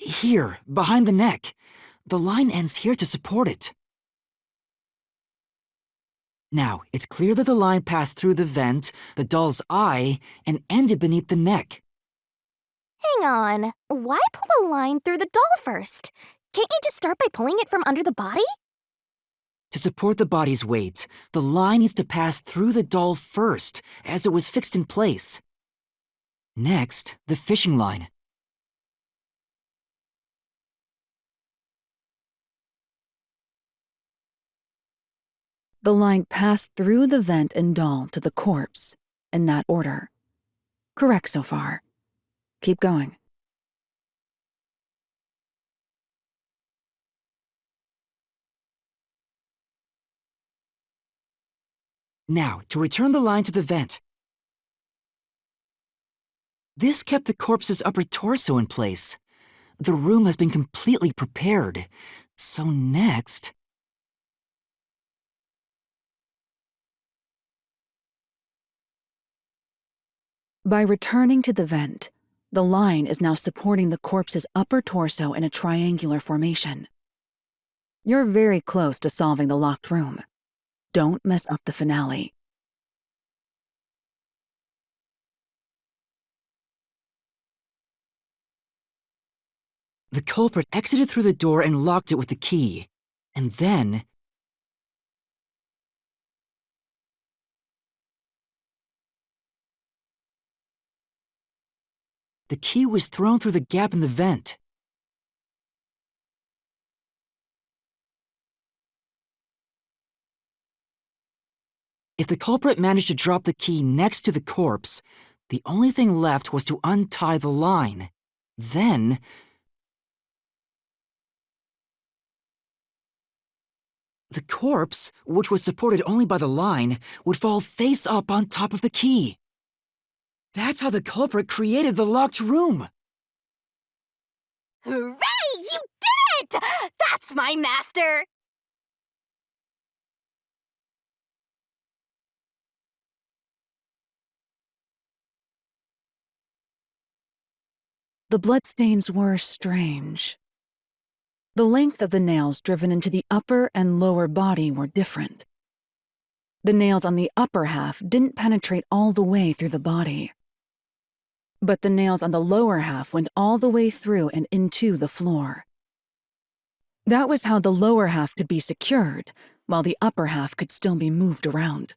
Here, behind the neck. The line ends here to support it. Now, it's clear that the line passed through the vent, the doll's eye, and ended beneath the neck. Hang on. Why pull the line through the doll first? Can't you just start by pulling it from under the body? To support the body's weight, the line needs to pass through the doll first, as it was fixed in place. Next, the fishing line. The line passed through the vent and doll to the corpse, in that order. Correct so far. Keep going. Now, to return the line to the vent. This kept the corpse's upper torso in place. The room has been completely prepared. So next... By returning to the vent, the line is now supporting the corpse's upper torso in a triangular formation. You're very close to solving the locked room. Don't mess up the finale. The culprit exited through the door and locked it with the key. And then... the key was thrown through the gap in the vent. If the culprit managed to drop the key next to the corpse, the only thing left was to untie the line. Then... the corpse, which was supported only by the line, would fall face up on top of the key. That's how the culprit created the locked room. Hooray! You did it! That's my master! The bloodstains were strange. The length of the nails driven into the upper and lower body were different. The nails on the upper half didn't penetrate all the way through the body. But the nails on the lower half went all the way through and into the floor. That was how the lower half could be secured, while the upper half could still be moved around.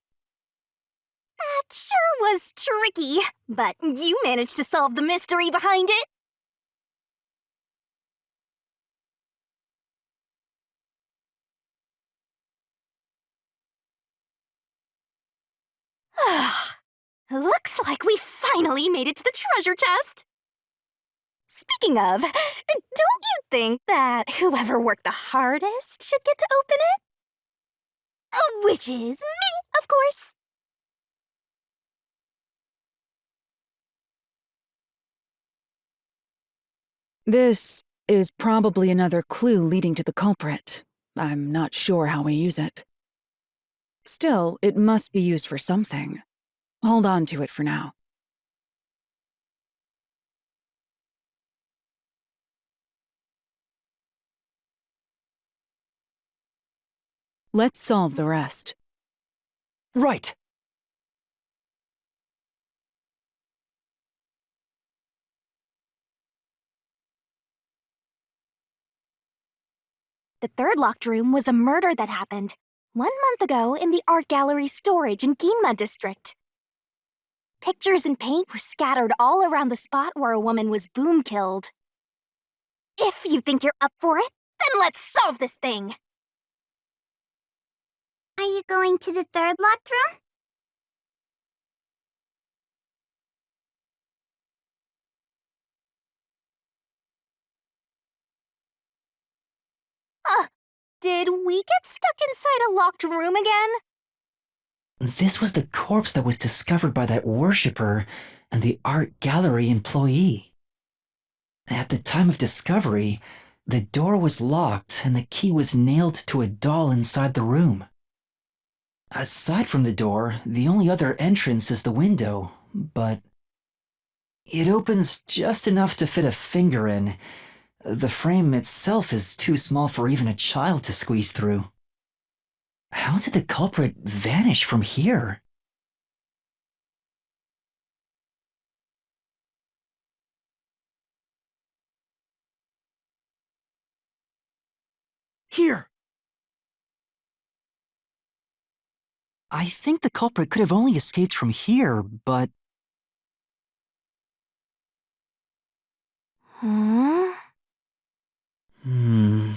That sure was tricky, but you managed to solve the mystery behind it. Looks like we finally made it to the treasure chest. Speaking of, don't you think that whoever worked the hardest should get to open it? Which is me, of course. This is probably another clue leading to the culprit. I'm not sure how we use it. Still, it must be used for something. Hold on to it for now. Let's solve the rest. Right. The third locked room was a murder that happened 1 month ago in the art gallery storage in Ginma district. Pictures and paint were scattered all around the spot where a woman was boom killed. If you think you're up for it, then let's solve this thing! Are you going to the third locked room? Did we get stuck inside a locked room again? This was the corpse that was discovered by that worshipper and the art gallery employee. At the time of discovery, the door was locked and the key was nailed to a doll inside the room. Aside from the door, the only other entrance is the window, but it opens just enough to fit a finger in, The frame itself is too small for even a child to squeeze through. How did the culprit vanish from here? Here! I think the culprit could have only escaped from here, but... Hmm? Hmm...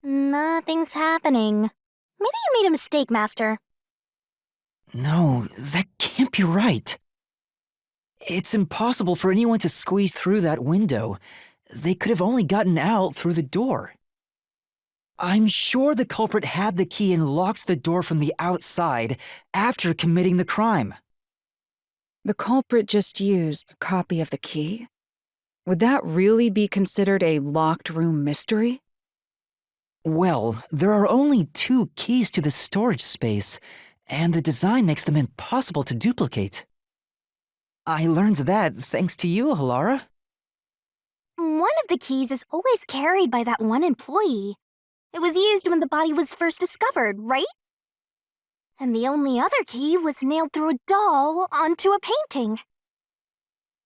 Nothing's happening. Maybe you made a mistake, Master. No, that can't be right. It's impossible for anyone to squeeze through that window. They could have only gotten out through the door. I'm sure the culprit had the key and locked the door from the outside after committing the crime. The culprit just used a copy of the key? Would that really be considered a locked room mystery? Well, there are only 2 keys to the storage space, and the design makes them impossible to duplicate. I learned that thanks to you, Halara. One of the keys is always carried by that one employee. It was used when the body was first discovered, right? And the only other key was nailed through a doll onto a painting.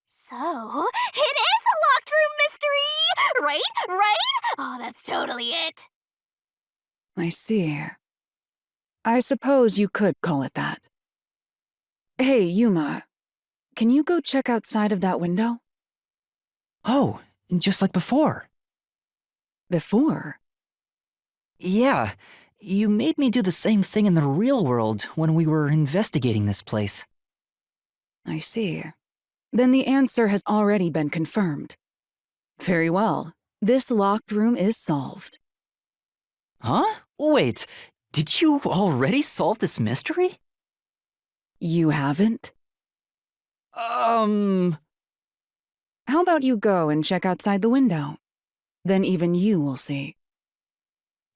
So, it is a locked room mystery! Right? Right? Oh, that's totally it. I see. I suppose you could call it that. Hey, Yuma, can you go check outside of that window? Oh, just like before. Before? Yeah, you made me do the same thing in the real world when we were investigating this place. I see. Then the answer has already been confirmed. Very well. This locked room is solved. Huh? Wait, did you already solve this mystery? You haven't? Um... How about you go and check outside the window? Then even you will see.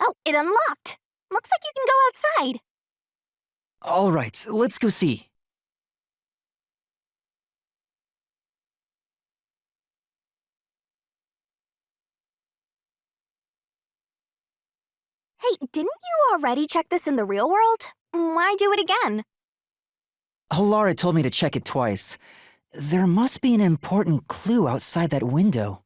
Oh, it unlocked. Looks like you can go outside. Alright, let's go see. Hey, didn't you already check this in the real world? Why do it again? Halara told me to check it twice. There must be an important clue outside that window.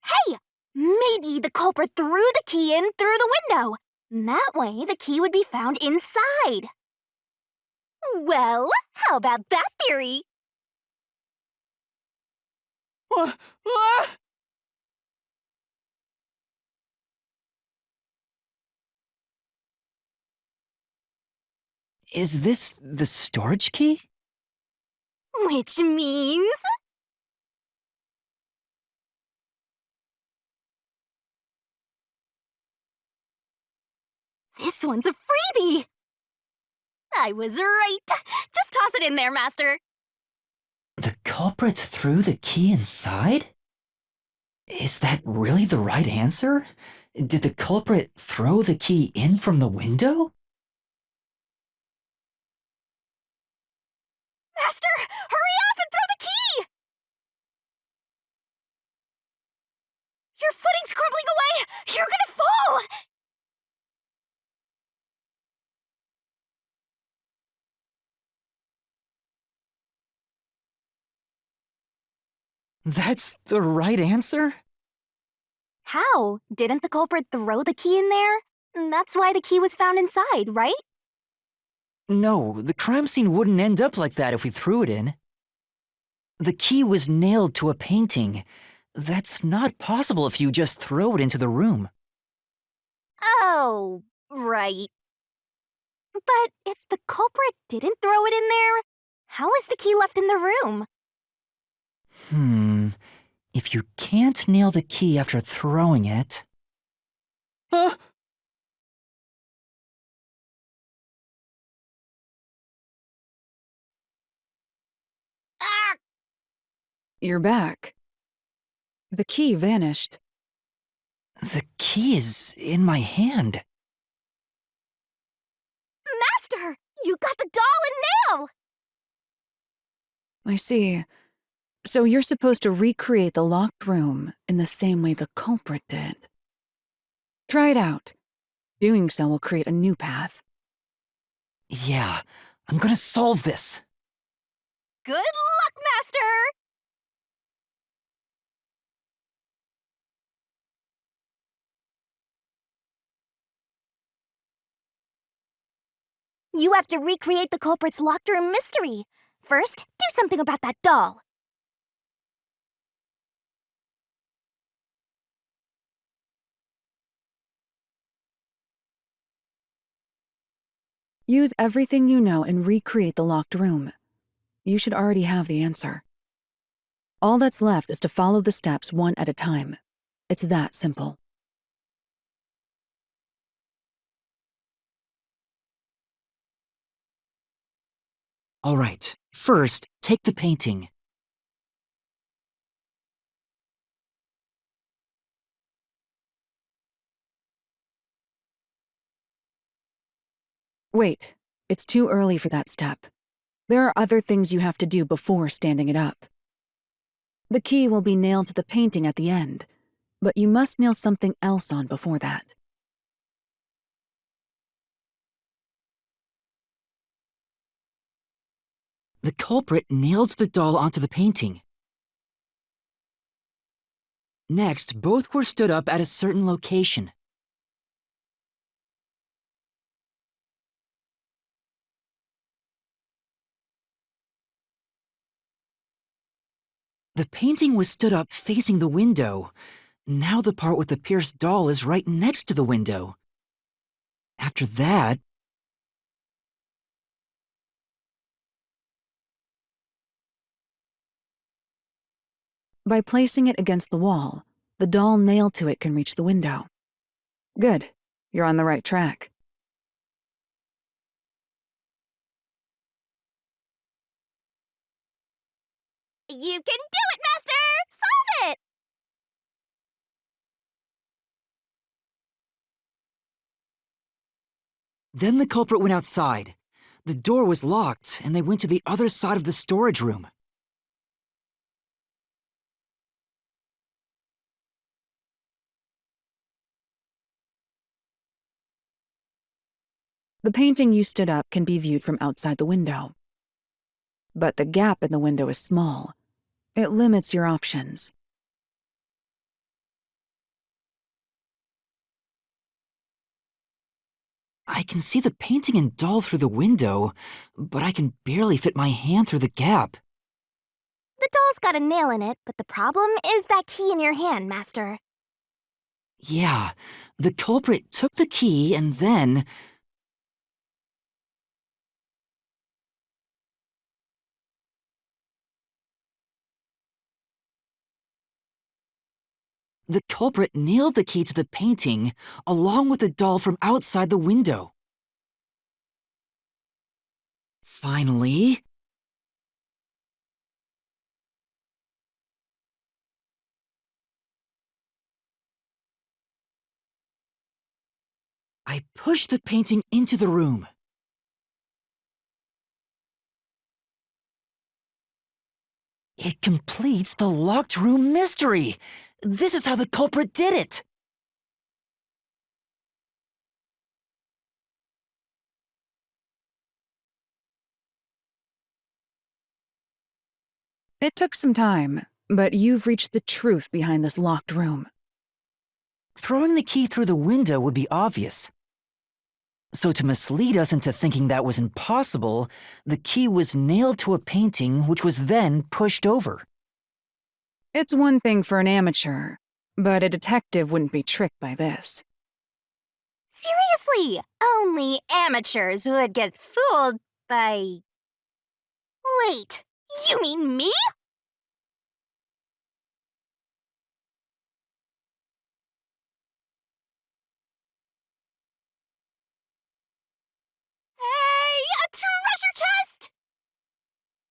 Hey! Maybe the culprit threw the key in through the window. That way, the key would be found inside. Well, how about that theory? Is this the storage key? Which means... this one's a freebie! I was right. Just toss it in there, Master. The culprit threw the key inside? Is that really the right answer? Did the culprit throw the key in from the window? Master, hurry up and throw the key! Your footing's crumbling away! You're gonna fall! That's the right answer? How? Didn't the culprit throw the key in there? That's why the key was found inside, right? No, the crime scene wouldn't end up like that if we threw it in. The key was nailed to a painting. That's not possible if you just throw it into the room. Oh, right. But if the culprit didn't throw it in there, how is the key left in the room? If you can't nail the key after throwing it... Ah! Ah! You're back. The key vanished. The key is in my hand. Master! You got the doll and nail! I see. So you're supposed to recreate the locked room in the same way the culprit did. Try it out. Doing so will create a new path. Yeah, I'm gonna solve this. Good luck, Master! You have to recreate the culprit's locked room mystery. First, do something about that doll. Use everything you know and recreate the locked room. You should already have the answer. All that's left is to follow the steps one at a time. It's that simple. All right, first, take the painting. Wait, it's too early for that step. There are other things you have to do before standing it up. The key will be nailed to the painting at the end, but you must nail something else on before that. The culprit nailed the doll onto the painting. Next, both were stood up at a certain location. The painting was stood up facing the window. Now the part with the pierced doll is right next to the window. After that, By placing it against the wall, the doll nailed to it can reach the window. Good. You're on the right track. You can do it, Master! Solve it! then the culprit went outside. The door was locked, and they went to the other side of the storage room. The painting you stood up can be viewed from outside the window. But the gap in the window is small. It limits your options. I can see the painting and doll through the window, but I can barely fit my hand through the gap. The doll's got a nail in it, but the problem is that key in your hand, Master. Yeah, the culprit took the key and then... The culprit nailed the key to the painting, along with the doll from outside the window. Finally... I pushed the painting into the room. It completes the locked room mystery! This is how the culprit did it! It took some time, but you've reached the truth behind this locked room. Throwing the key through the window would be obvious. So to mislead us into thinking that was impossible, the key was nailed to a painting which was then pushed over. It's one thing for an amateur, but a detective wouldn't be tricked by this. Seriously, only amateurs would get fooled by... Wait, you mean me? Hey, a treasure chest!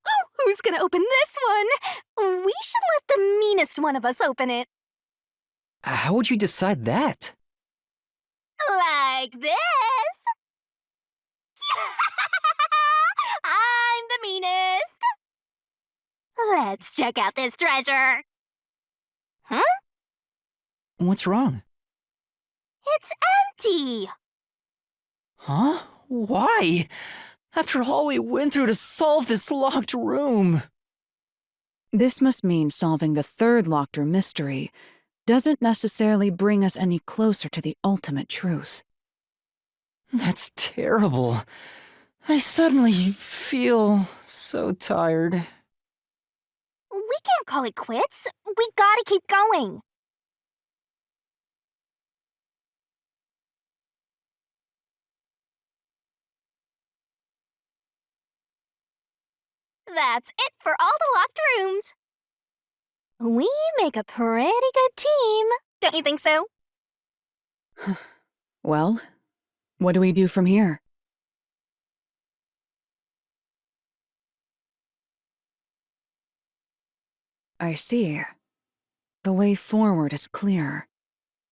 Oh, who's gonna open this one? We should let the meanest one of us open it. How would you decide that? Like this. I'm the meanest. Let's check out this treasure. Huh? What's wrong? It's empty. Huh? Why? After all we went through to solve this locked room. This must mean solving the third locked room mystery doesn't necessarily bring us any closer to the ultimate truth. That's terrible. I suddenly feel so tired. We can't call it quits. We gotta keep going. That's it for all the locked rooms. We make a pretty good team, don't you think so? Well, what do we do from here? I see. The way forward is clear.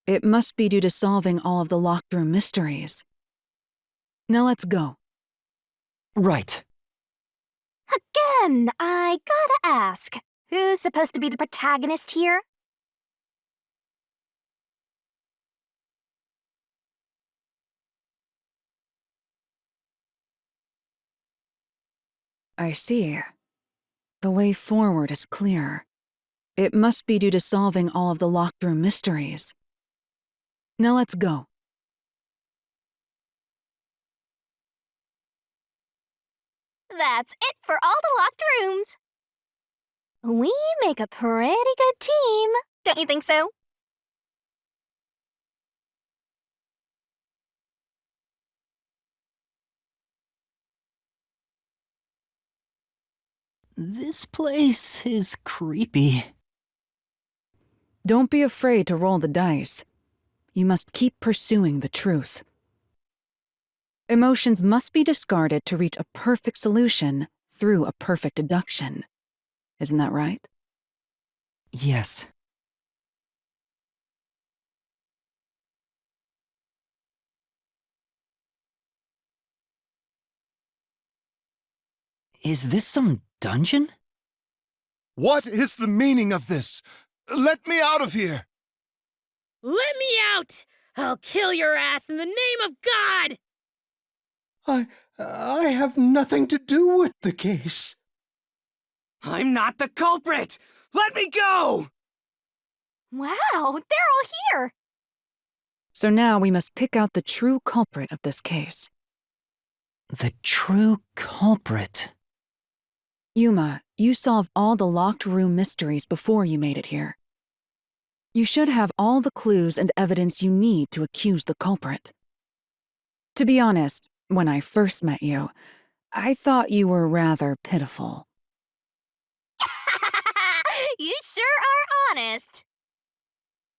It must be due to solving all of the locked room mysteries. Now let's go. Right. Again, I gotta ask, who's supposed to be the protagonist here? I see. The way forward is clear. It must be due to solving all of the locked room mysteries. Now let's go. That's it for all the locked rooms. We make a pretty good team, don't you think so? This place is creepy. Don't be afraid to roll the dice. You must keep pursuing the truth. Emotions must be discarded to reach a perfect solution through a perfect deduction. Isn't that right? Yes. Is this some dungeon? What is the meaning of this? Let me out of here! Let me out! I'll kill your ass in the name of God! I have nothing to do with the case. I'm not the culprit! Let me go! Wow, they're all here. So now we must pick out the true culprit of this case. The true culprit. Yuma, you solved all the locked room mysteries before you made it here. You should have all the clues and evidence you need to accuse the culprit. To be honest, when I first met you, I thought you were rather pitiful. You sure are honest.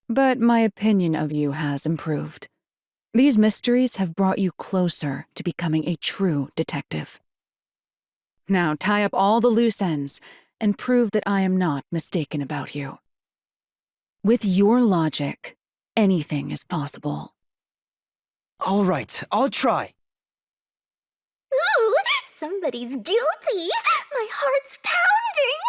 But my opinion of you has improved. These mysteries have brought you closer to becoming a true detective. Now tie up all the loose ends and prove that I am not mistaken about you. With your logic, anything is possible. All right, I'll try. Ooh, somebody's guilty. My heart's pounding.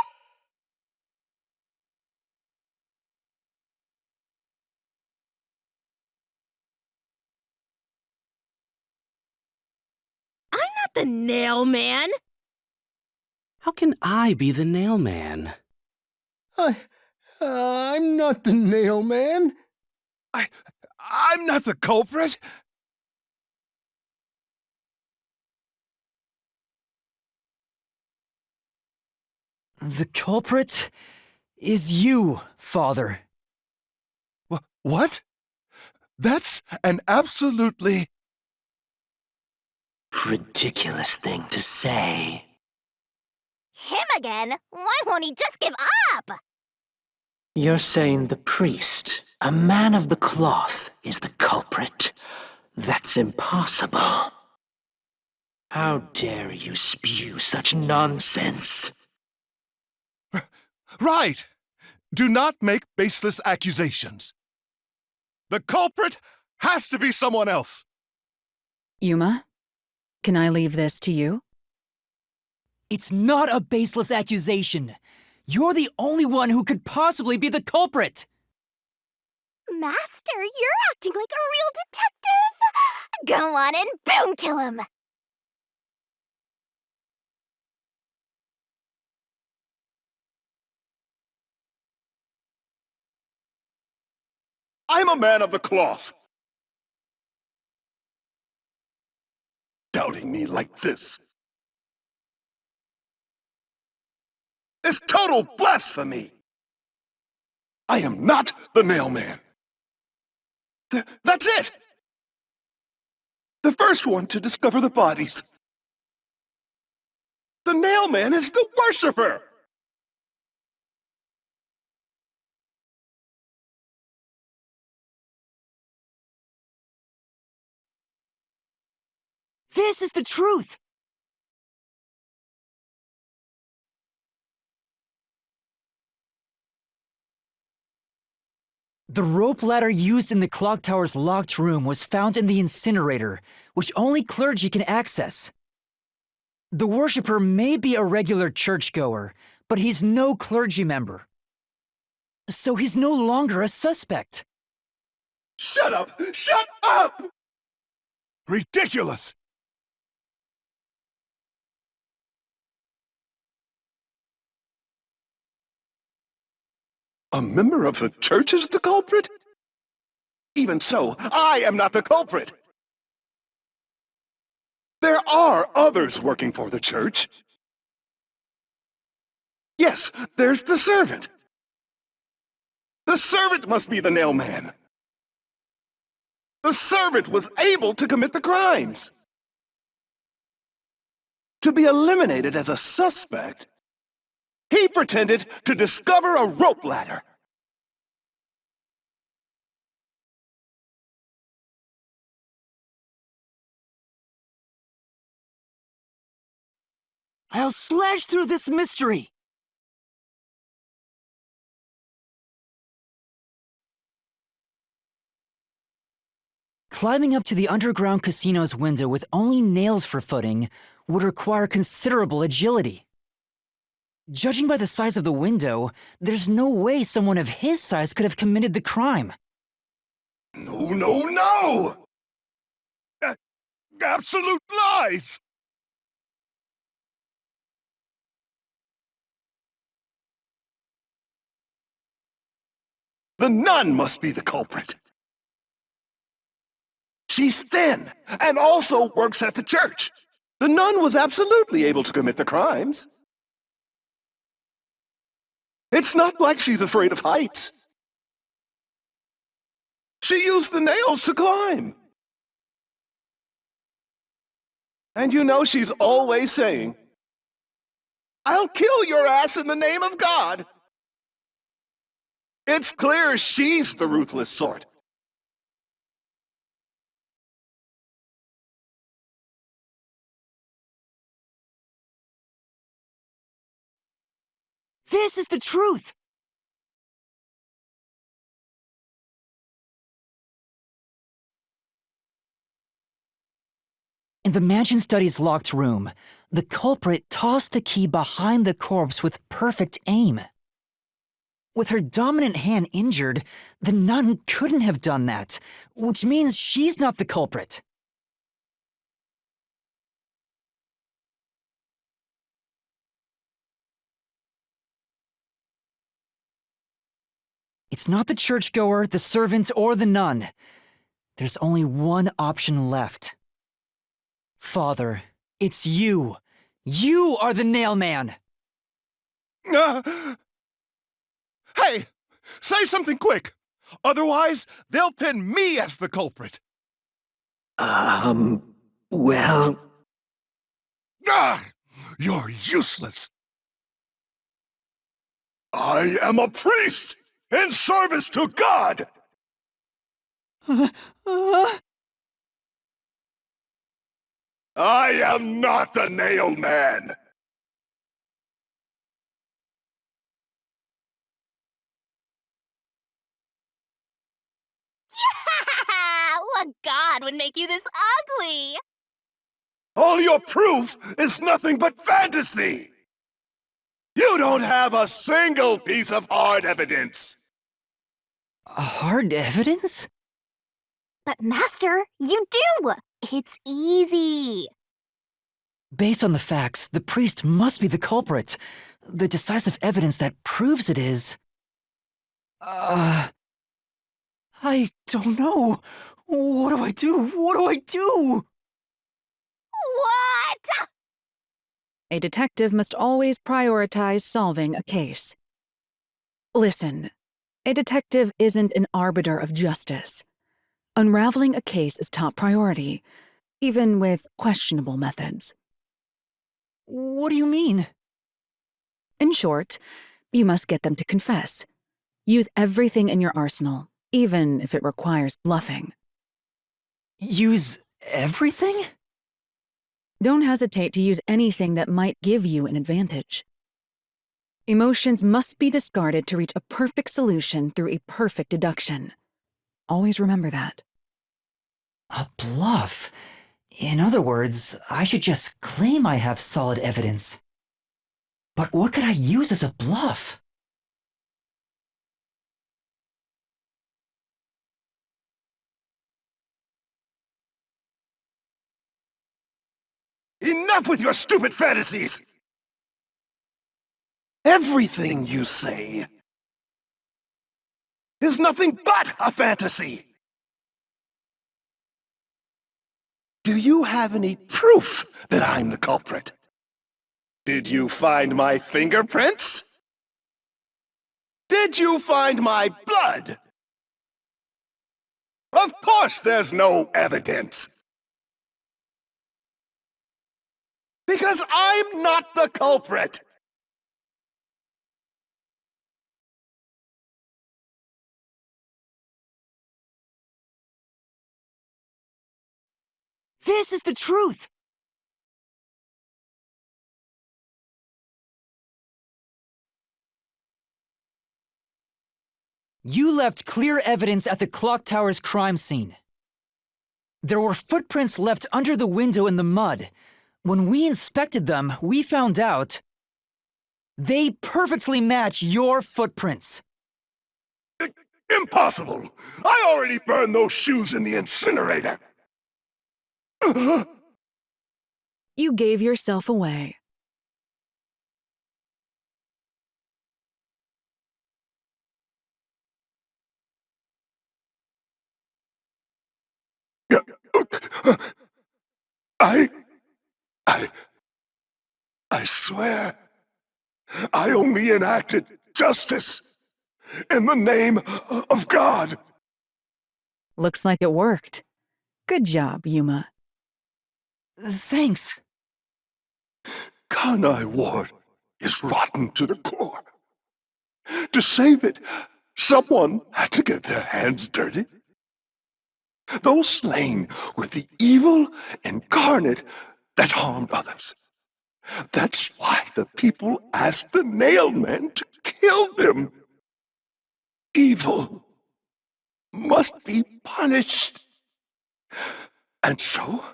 I'm not the nail man! How can I be the nail man? I'm not the nail man. I'm not the culprit! The culprit is you, Father. What? That's an absolutely... Ridiculous thing to say. Him again? Why won't he just give up? You're saying the priest, a man of the cloth, is the culprit? That's impossible. How dare you spew such nonsense? Right! Do not make baseless accusations. The culprit has to be someone else! Yuma, can I leave this to you? It's not a baseless accusation. You're the only one who could possibly be the culprit! Master, you're acting like a real detective! Go on and boom kill him! I'm a man of the cloth. Doubting me like this is total blasphemy. I am not the nailman. That's it! The first one to discover the bodies. The nailman is the worshipper! This is the truth! The rope ladder used in the clock tower's locked room was found in the incinerator, which only clergy can access. The worshipper may be a regular churchgoer, but he's no clergy member. So he's no longer a suspect. Shut up! Shut up! Ridiculous! A member of the church is the culprit? Even so, I am not the culprit! There are others working for the church. Yes, there's the servant. The servant must be the nailman. The servant was able to commit the crimes. To be eliminated as a suspect, he pretended to discover a rope ladder. I'll slash through this mystery! Climbing up to the underground casino's window with only nails for footing would require considerable agility. Judging by the size of the window, there's no way someone of his size could have committed the crime. No! Absolute lies! The nun must be the culprit. She's thin, and also works at the church. The nun was absolutely able to commit the crimes. It's not like she's afraid of heights. She used the nails to climb. And you know she's always saying, "I'll kill your ass in the name of God." It's clear she's the ruthless sort. This is the truth! In the mansion study's locked room, the culprit tossed the key behind the corpse with perfect aim. With her dominant hand injured, the nun couldn't have done that, which means she's not the culprit. It's not the churchgoer, the servant, or the nun. There's only one option left. Father, it's you. You are the nailman! Hey, say something quick. Otherwise, they'll pin me as the culprit. Well... You're useless. I am a priest in service to God. I am not the nailman. What god would make you this ugly? All your proof is nothing but fantasy. You don't have a single piece of hard evidence. Hard evidence? But Master, you do! It's easy. Based on the facts, the priest must be the culprit. The decisive evidence that proves it is... I don't know. What do I do? What do I do? What? A detective must always prioritize solving a case. Listen, a detective isn't an arbiter of justice. Unraveling a case is top priority, even with questionable methods. What do you mean? In short, you must get them to confess. Use everything in your arsenal, even if it requires bluffing. Use everything? Don't hesitate to use anything that might give you an advantage. Emotions must be discarded to reach a perfect solution through a perfect deduction. Always remember that. A bluff? In other words, I should just claim I have solid evidence. But what could I use as a bluff? Enough with your stupid fantasies! Everything you say is nothing but a fantasy! Do you have any proof that I'm the culprit? Did you find my fingerprints? Did you find my blood? Of course there's no evidence. Because I'm not the culprit! This is the truth! You left clear evidence at the clock tower's crime scene. There were footprints left under the window in the mud. When we inspected them, we found out they perfectly match your footprints. Impossible! I already burned those shoes in the incinerator! You gave yourself away. I swear, I only enacted justice in the name of God. Looks like it worked. Good job, Yuma. Thanks. Kanai Ward is rotten to the core. To save it, someone had to get their hands dirty. Those slain were the evil incarnate that harmed others. That's why the people asked the Nailmen to kill them. Evil must be punished. And so,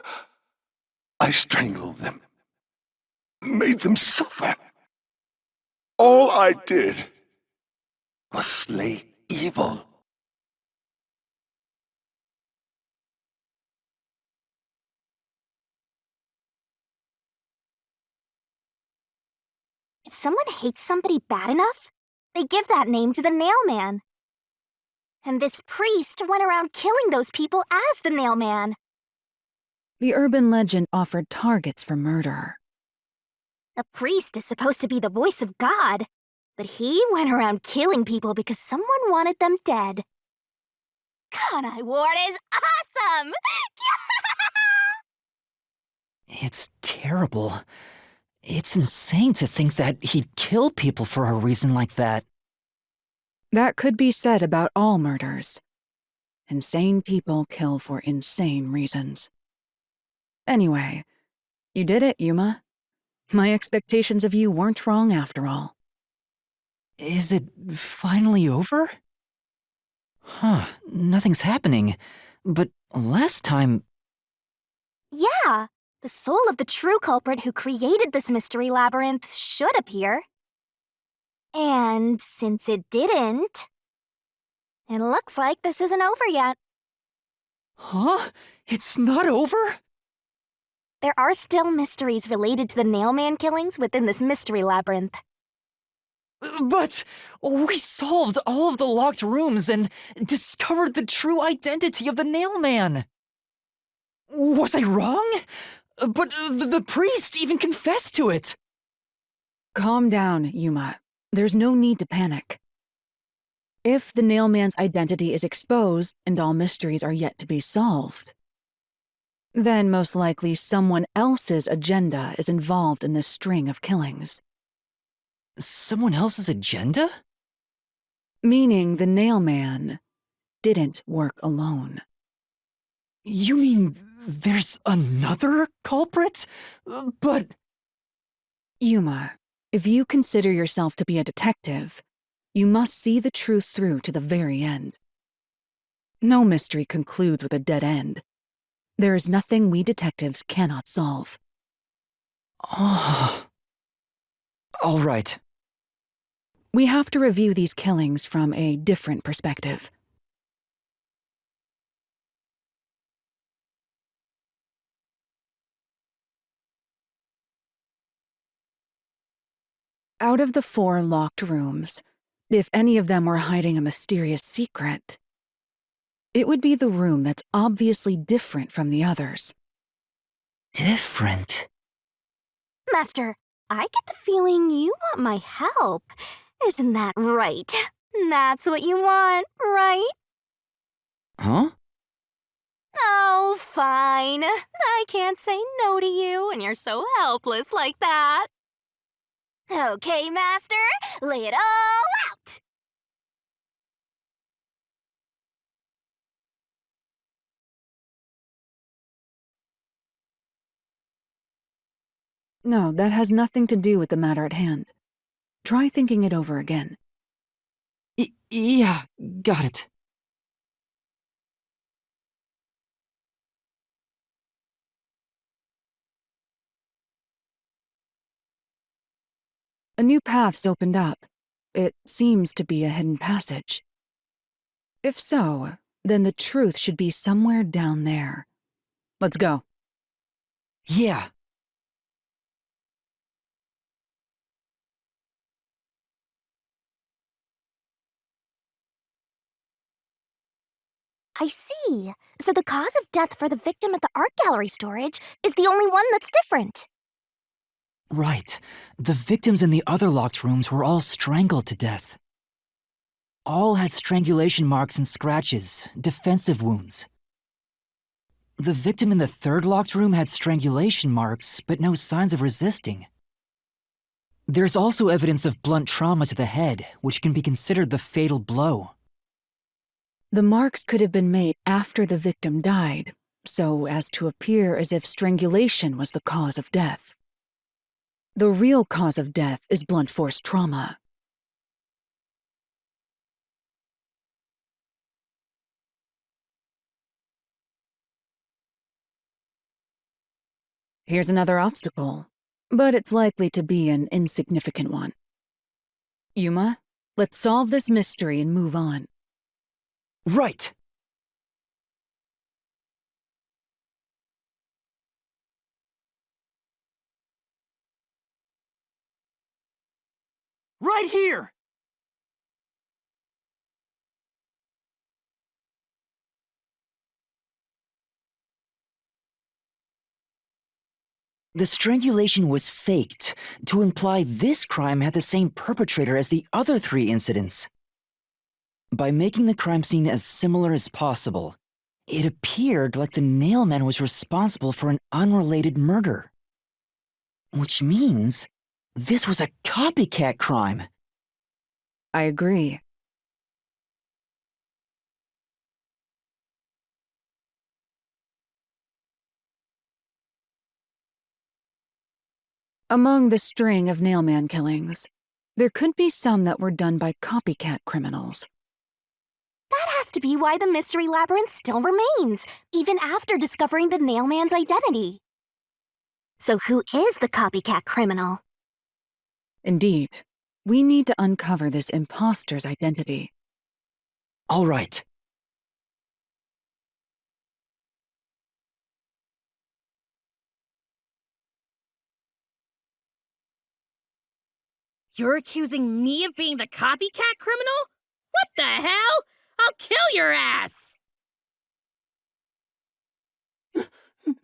I strangled them, made them suffer. All I did was slay evil. If someone hates somebody bad enough, they give that name to the Nailman. And this priest went around killing those people as the Nailman. The urban legend offered targets for murder. A priest is supposed to be the voice of God, but he went around killing people because someone wanted them dead. Kanai Ward is awesome! It's terrible. It's insane to think that he'd kill people for a reason like that. That could be said about all murders. Insane people kill for insane reasons. Anyway, you did it, Yuma. My expectations of you weren't wrong after all. Is it finally over? Huh, nothing's happening. But last time... Yeah, the soul of the true culprit who created this mystery labyrinth should appear. And since it didn't, it looks like this isn't over yet. Huh? It's not over? There are still mysteries related to the Nailman killings within this mystery labyrinth. But we solved all of the locked rooms and discovered the true identity of the Nailman. Was I wrong? But the priest even confessed to it. Calm down, Yuma. There's no need to panic. If the Nailman's identity is exposed and all mysteries are yet to be solved, then most likely someone else's agenda is involved in this string of killings. Someone else's agenda? Meaning the Nailman didn't work alone. You mean there's another culprit? But... Yuma, if you consider yourself to be a detective, you must see the truth through to the very end. No mystery concludes with a dead end. There is nothing we detectives cannot solve. Oh. All right. We have to review these killings from a different perspective. Out of the 4 locked rooms, if any of them were hiding a mysterious secret, it would be the room that's obviously different from the others. Different? Master, I get the feeling you want my help. Isn't that right? That's what you want, right? Huh? Oh, fine. I can't say no to you, and you're so helpless like that. Okay, Master, lay it all out! No, that has nothing to do with the matter at hand. Try thinking it over again. Yeah, got it. A new path's opened up. It seems to be a hidden passage. If so, then the truth should be somewhere down there. Let's go. Yeah. I see. So the cause of death for the victim at the art gallery storage is the only one that's different. Right. The victims in the other locked rooms were all strangled to death. All had strangulation marks and scratches, defensive wounds. The victim in the third locked room had strangulation marks, but no signs of resisting. There's also evidence of blunt trauma to the head, which can be considered the fatal blow. The marks could have been made after the victim died, so as to appear as if strangulation was the cause of death. The real cause of death is blunt force trauma. Here's another obstacle, but it's likely to be an insignificant one. Yuma, let's solve this mystery and move on. Right! Right here! The strangulation was faked to imply this crime had the same perpetrator as the other 3 incidents. By making the crime scene as similar as possible, it appeared like the nailman was responsible for an unrelated murder. Which means this was a copycat crime. I agree. Among the string of nailman killings, there could be some that were done by copycat criminals. That has to be why the mystery labyrinth still remains, even after discovering the nailman's identity. So who is the copycat criminal? Indeed, We need to uncover this imposter's identity. All right. You're accusing me of being the copycat criminal? What the hell? I'll kill your ass!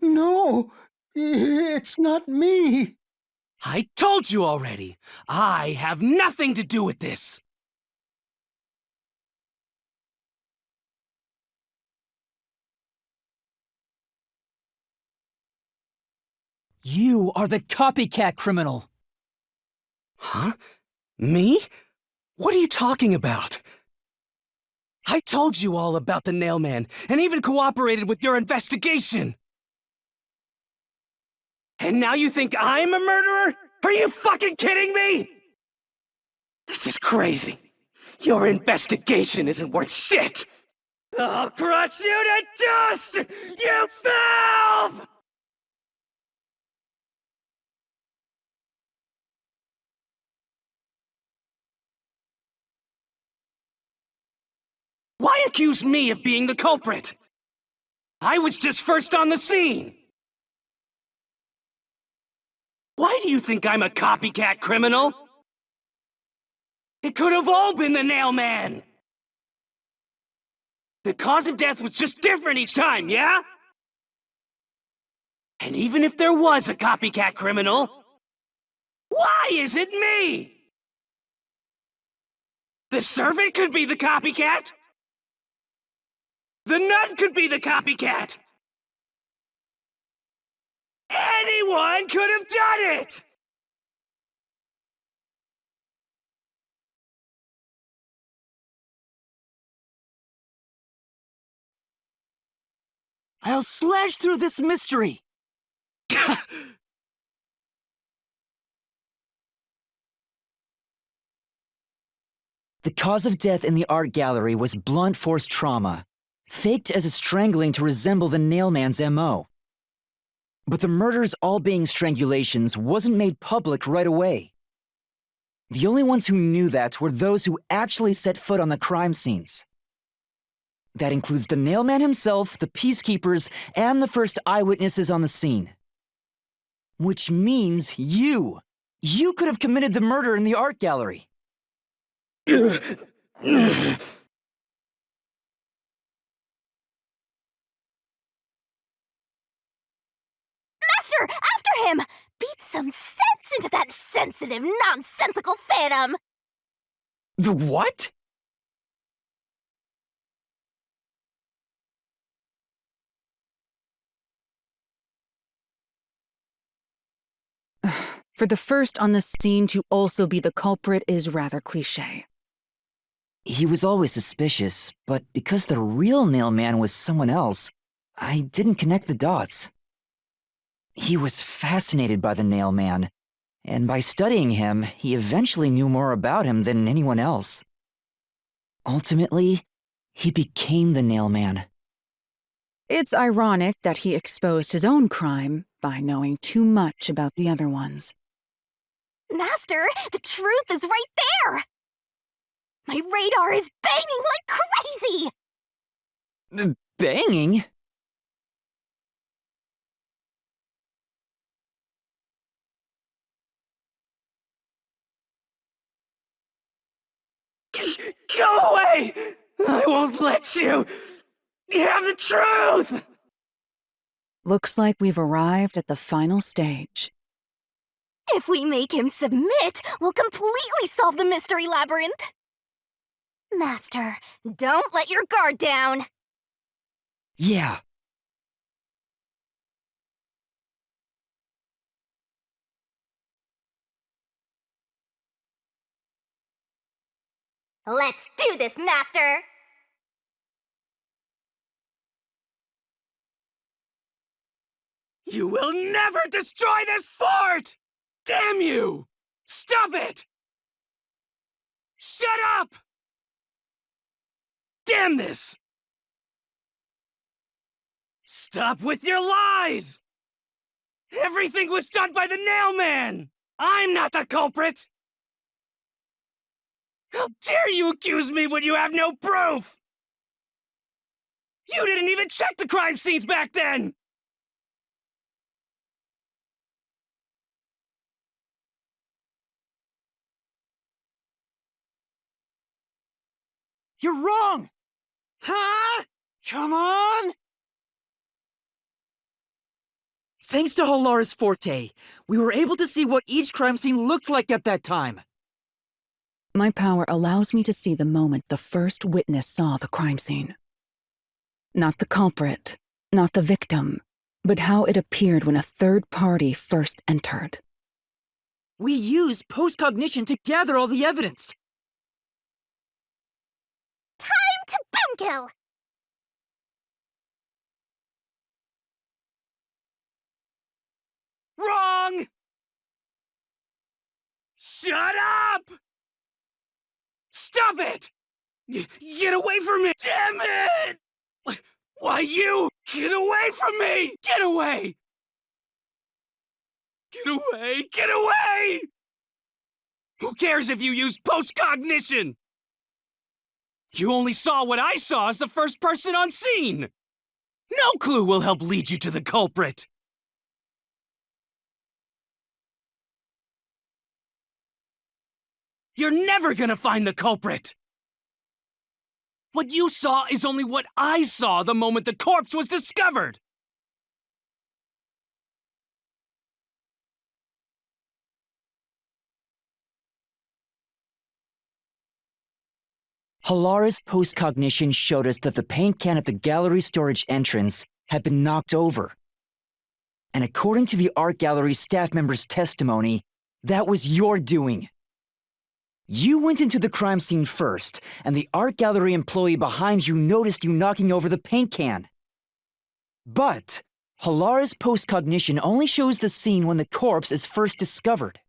No, it's not me. I told you already. I have nothing to do with this. You are the copycat criminal. Huh? Me? What are you talking about? I told you all about the Nailman, and even cooperated with your investigation. And now you think I'm a murderer? Are you fucking kidding me? This is crazy. Your investigation isn't worth shit. I'll crush you to dust, you filth! Why accuse me of being the culprit? I was just first on the scene. Why do you think I'm a copycat criminal? It could have all been the Nailman. The cause of death was just different each time, yeah? And even if there was a copycat criminal, why is it me? The servant could be the copycat. The nun could be the copycat! Anyone could have done it! I'll slash through this mystery. The cause of death in the art gallery was blunt force trauma, faked as a strangling to resemble the Nailman's MO. But the murders all being strangulations wasn't made public right away. The only ones who knew that were those who actually set foot on the crime scenes. That includes the Nailman himself, the peacekeepers, and the first eyewitnesses on the scene. Which means you! You could have committed the murder in the art gallery. Master, after him! Beat some sense into that sensitive, nonsensical phantom! The what? For the first on the scene to also be the culprit is rather cliché. He was always suspicious, but because the real Nailman was someone else, I didn't connect the dots. He was fascinated by the Nailman, and by studying him, he eventually knew more about him than anyone else. Ultimately, he became the Nailman. It's ironic that he exposed his own crime by knowing too much about the other ones. Master, the truth is right there! My radar is banging like crazy! Banging? Go away! I won't let you! You have the truth! Looks like we've arrived at the final stage. If we make him submit, we'll completely solve the mystery labyrinth! Master, don't let your guard down! Yeah. Let's do this, Master! You will never destroy this fort! Damn you! Stop it! Shut up! Damn this! Stop with your lies! Everything was done by the Nailman! I'm not the culprit! How dare you accuse me when you have no proof? You didn't even check the crime scenes back then! You're wrong! Huh? Come on! Thanks to Halara's forte, we were able to see what each crime scene looked like at that time. My power allows me to see the moment the first witness saw the crime scene. Not the culprit, not the victim, but how it appeared when a third party first entered. We used post-cognition to gather all the evidence. Time to boomkill! Wrong! Shut up! Stop it! Get away from me! Damn it! Why you? Get away from me! Get away! Get away! Get away! Who cares if you use post-cognition? You only saw what I saw as the first person on scene! No clue will help lead you to the culprit! You're never gonna find the culprit! What you saw is only what I saw the moment the corpse was discovered! Halara's post-cognition showed us that the paint can at the gallery storage entrance had been knocked over. And according to the art gallery staff member's testimony, that was your doing. You went into the crime scene first, and the art gallery employee behind you noticed you knocking over the paint can. But Halara's post-cognition only shows the scene when the corpse is first discovered.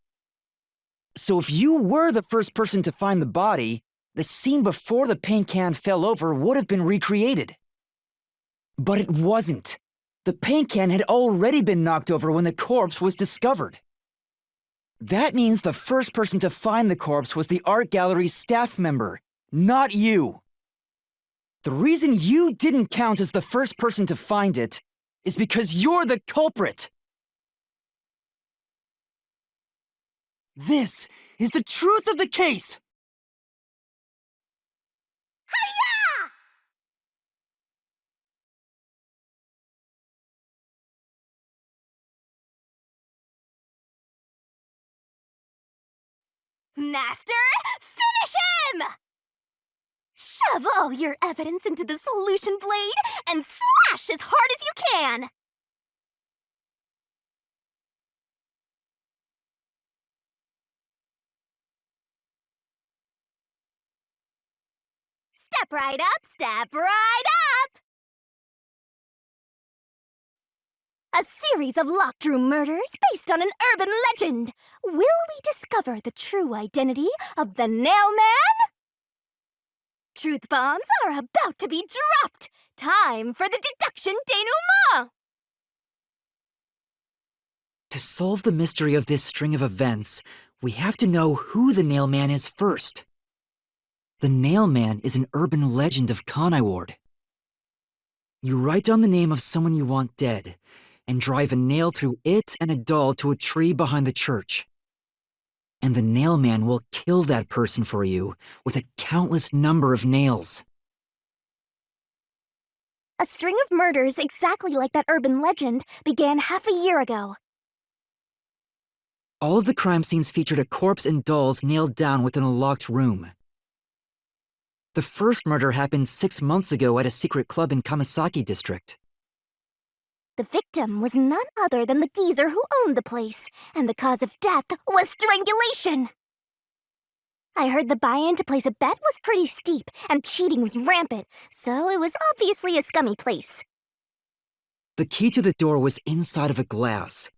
So if you were the first person to find the body, the scene before the paint can fell over would have been recreated. But it wasn't. The paint can had already been knocked over when the corpse was discovered. That means the first person to find the corpse was the art gallery's staff member, not you. The reason you didn't count as the first person to find it is because you're the culprit. This is the truth of the case! Master, finish him! Shove all your evidence into the solution blade and slash as hard as you can! Step right up, step right up! A series of locked room murders based on an urban legend. Will we discover the true identity of the Nail Man? Truth bombs are about to be dropped. Time for the deduction denouement. To solve the mystery of this string of events, we have to know who the Nail Man is first. The Nail Man is an urban legend of Conaiward. You write down the name of someone you want dead, and drive a nail through it and a doll to a tree behind the church. And the Nail Man will kill that person for you with a countless number of nails. A string of murders exactly like that urban legend began half a year ago. All of the crime scenes featured a corpse and dolls nailed down within a locked room. The first murder happened 6 months ago at a secret club in Kamasaki district. The victim was none other than the geezer who owned the place, and the cause of death was strangulation. I heard the buy-in to place a bet was pretty steep, and cheating was rampant, so it was obviously a scummy place. The key to the door was inside of a glass,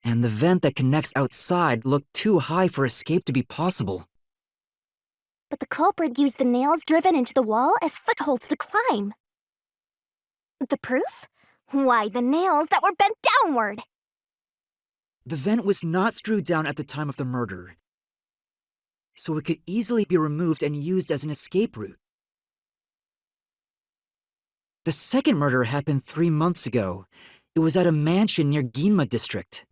and the vent that connects outside looked too high for escape to be possible. But the culprit used the nails driven into the wall as footholds to climb. The proof? Why, the nails that were bent downward. The vent was not screwed down at the time of the murder. so it could easily be removed and used as an escape route. The second murder happened 3 months ago. It was at a mansion near Ginma district.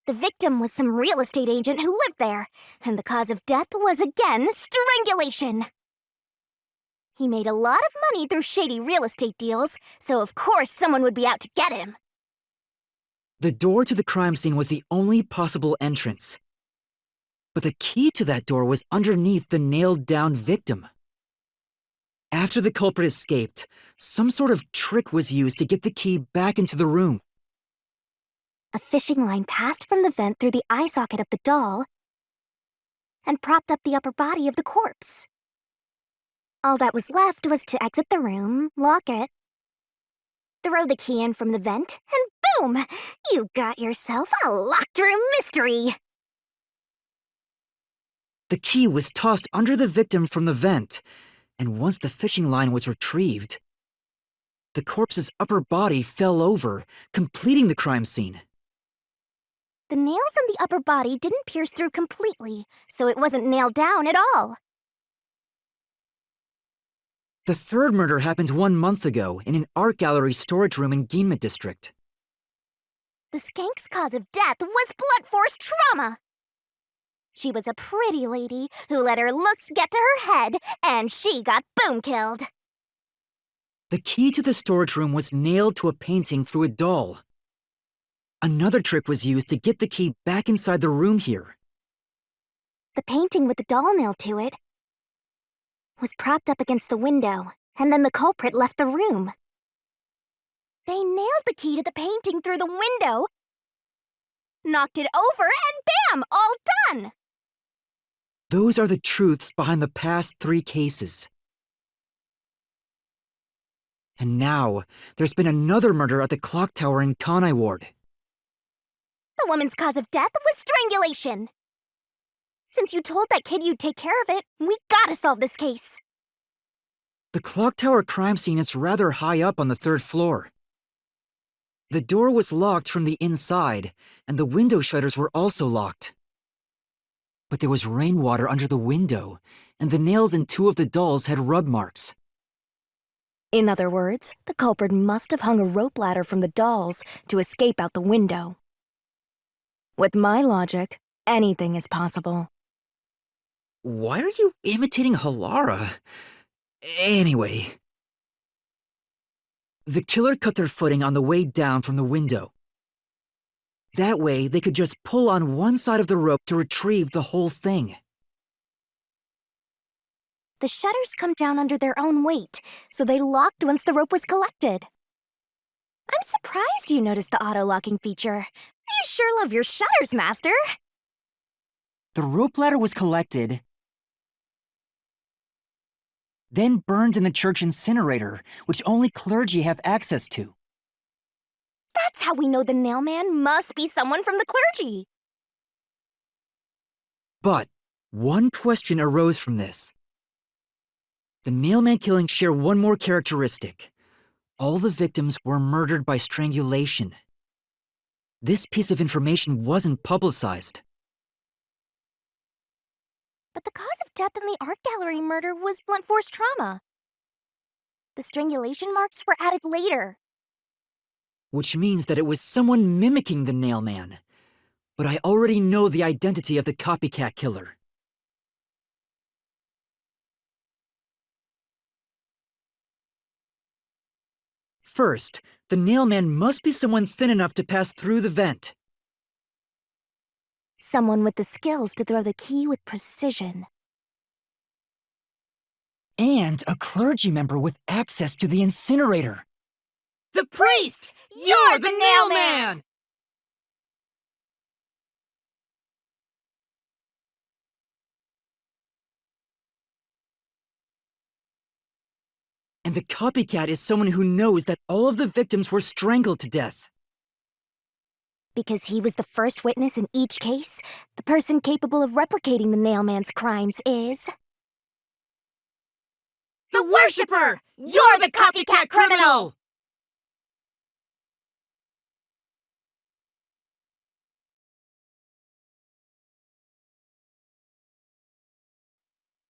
The victim was some real estate agent who lived there, and the cause of death was again strangulation. He made a lot of money through shady real estate deals, so of course someone would be out to get him. The door to the crime scene was the only possible entrance. But the key to that door was underneath the nailed-down victim. After the culprit escaped, some sort of trick was used to get the key back into the room. A fishing line passed from the vent through the eye socket of the doll and propped up the upper body of the corpse. All that was left was to exit the room, lock it, throw the key in from the vent, and boom! You got yourself a locked room mystery! The key was tossed under the victim from the vent, and once the fishing line was retrieved, the corpse's upper body fell over, completing the crime scene. The nails in the upper body didn't pierce through completely, so it wasn't nailed down at all. The third murder happened 1 month ago in an art gallery storage room in Ginma district. The skank's cause of death was blunt force trauma. She was a pretty lady who let her looks get to her head, and she got boom killed. The key to the storage room was nailed to a painting through a doll. Another trick was used to get the key back inside the room here. The painting with the doll nailed to it was propped up against the window, and then the culprit left the room. They nailed the key to the painting through the window, knocked it over, and bam! All done! Those are the truths behind the past 3 cases. And now, there's been another murder at the clock tower in Kanai Ward. The woman's cause of death was strangulation. Since you told that kid you'd take care of it, we gotta solve this case. The clock tower crime scene is rather high up on the 3rd floor. The door was locked from the inside, and the window shutters were also locked. But there was rainwater under the window, and the nails in 2 of the dolls had rub marks. In other words, the culprit must have hung a rope ladder from the dolls to escape out the window. With my logic, anything is possible. Why are you imitating Halara? Anyway. The killer cut their footing on the way down from the window. That way, they could just pull on one side of the rope to retrieve the whole thing. The shutters come down under their own weight, so they locked once the rope was collected. I'm surprised you noticed the auto-locking feature. You sure love your shutters, Master. The rope ladder was collected, then burned in the church incinerator, which only clergy have access to. That's how we know the nailman must be someone from the clergy. But one question arose from this. The nailman killings share one more characteristic. All the victims were murdered by strangulation. This piece of information wasn't publicized. But the cause of death in the art gallery murder was blunt force trauma. The strangulation marks were added later. Which means that it was someone mimicking the nailman. But I already know the identity of the copycat killer. First, the nailman must be someone thin enough to pass through the vent. Someone with the skills to throw the key with precision. And a clergy member with access to the incinerator. The priest! You're the nailman! And the copycat is someone who knows that all of the victims were strangled to death. Because he was the first witness in each case, the person capable of replicating the nailman's crimes is... The worshipper! You're the copycat criminal!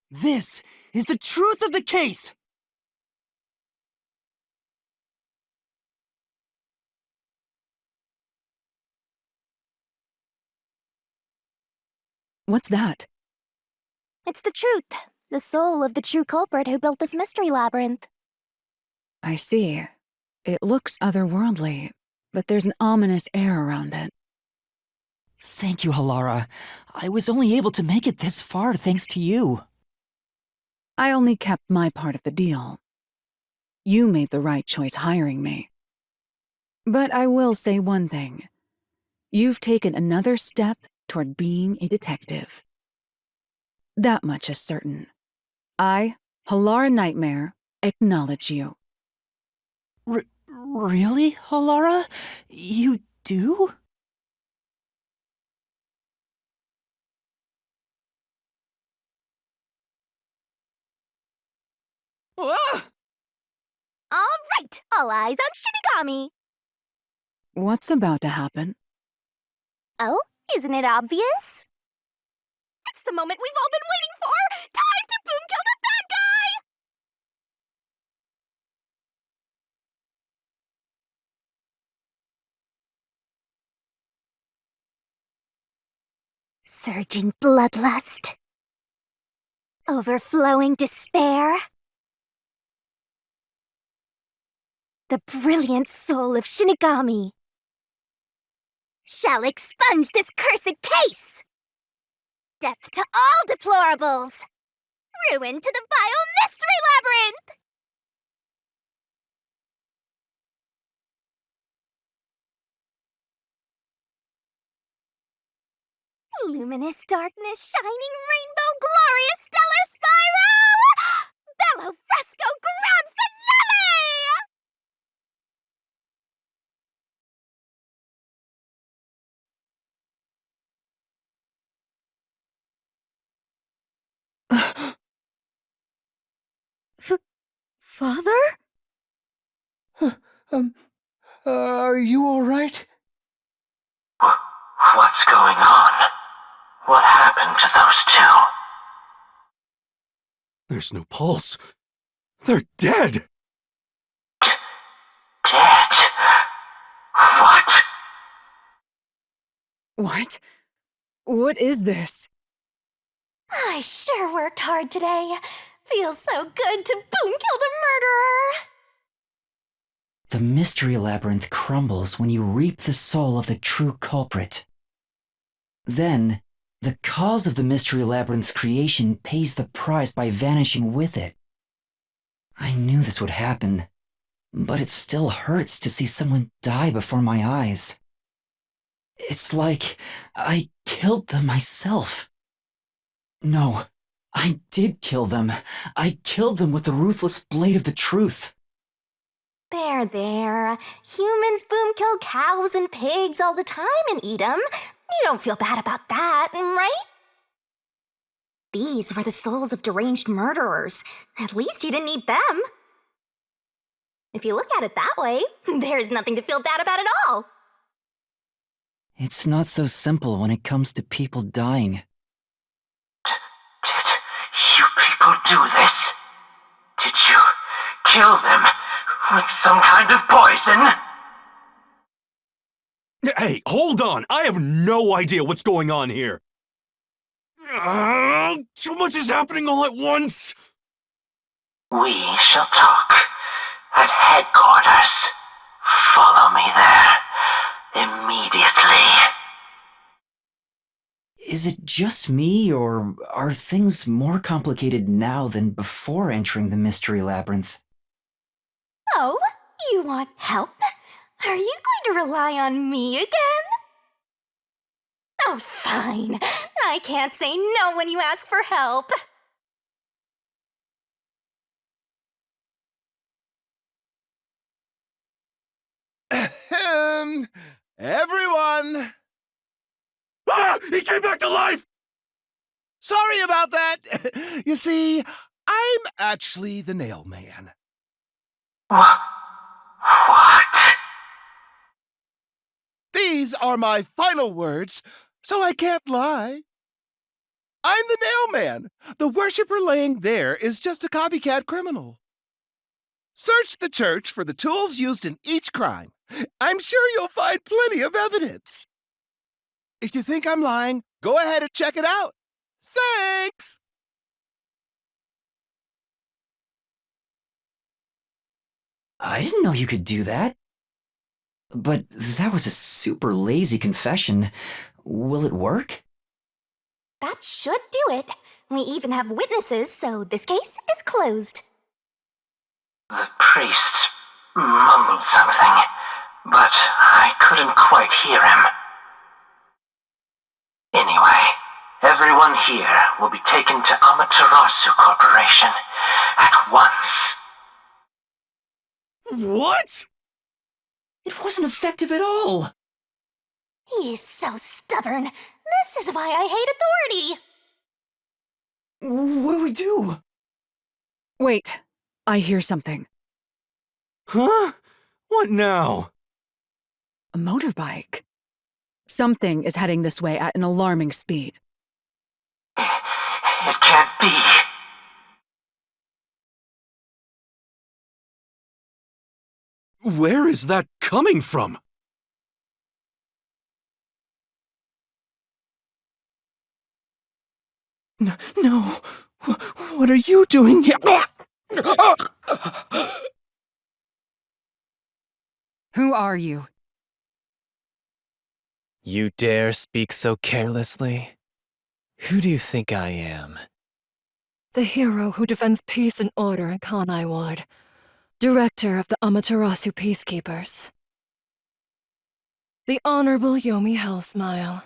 This is the truth of the case! What's that? It's the truth. The soul of the true culprit who built this mystery labyrinth. I see. It looks otherworldly, but there's an ominous air around it. Thank you, Halara. I was only able to make it this far thanks to you. I only kept my part of the deal. You made the right choice hiring me. But I will say one thing. You've taken another step toward being a detective. That much is certain. I, Halara Nightmare, acknowledge you. Really, Halara? You do? Ah! All right, all eyes on Shinigami. What's about to happen? Oh, isn't it obvious? It's the moment we've all been waiting for! Time to boom kill the bad guy! Surging bloodlust. Overflowing despair. The brilliant soul of Shinigami shall expunge this cursed case! Death to all deplorables! Ruin to the vile mystery labyrinth! Luminous darkness, shining rainbow, glorious stellar spiral! Bello fresco grand finale! Father? Are you all right? What's going on? What happened to those two? There's no pulse. They're dead! Dead? What? What? What is this? I sure worked hard today. Feels so good to boom kill the murderer! The mystery labyrinth crumbles when you reap the soul of the true culprit. Then, the cause of the mystery labyrinth's creation pays the price by vanishing with it. I knew this would happen, but it still hurts to see someone die before my eyes. It's like I killed them myself. No, I did kill them. I killed them with the ruthless blade of the truth. There. Humans boom kill cows and pigs all the time and eat them. You don't feel bad about that, right? These were the souls of deranged murderers. At least you didn't eat them. If you look at it that way, there's nothing to feel bad about at all. It's not so simple when it comes to people dying. Did you people do this? Did you kill them with some kind of poison? Hey, hold on! I have no idea what's going on here! Too much is happening all at once! We shall talk at headquarters. Follow me there immediately. Is it just me, or are things more complicated now than before entering the mystery labyrinth? Oh, you want help? Are you going to rely on me again? Oh, fine. I can't say no when you ask for help. Everyone! Ah! He came back to life! Sorry about that. You see, I'm actually the nail man. What? These are my final words, so I can't lie. I'm the nail man. The worshiper laying there is just a copycat criminal. Search the church for the tools used in each crime. I'm sure you'll find plenty of evidence. If you think I'm lying, go ahead and check it out. Thanks! I didn't know you could do that. But that was a super lazy confession. Will it work? That should do it. We even have witnesses, so this case is closed. The priest mumbled something, but I couldn't quite hear him. Anyway, everyone here will be taken to Amaterasu Corporation at once. What? It wasn't effective at all. He is so stubborn. This is why I hate authority. What do we do? Wait, I hear something. Huh? What now? A motorbike. Something is heading this way at an alarming speed. It can't be. Where is that coming from? No. What are you doing here? Who are you? You dare speak so carelessly? Who do you think I am? The hero who defends peace and order in Kanai Ward. Director of the Amaterasu Peacekeepers. The Honorable Yomi Hellsmile.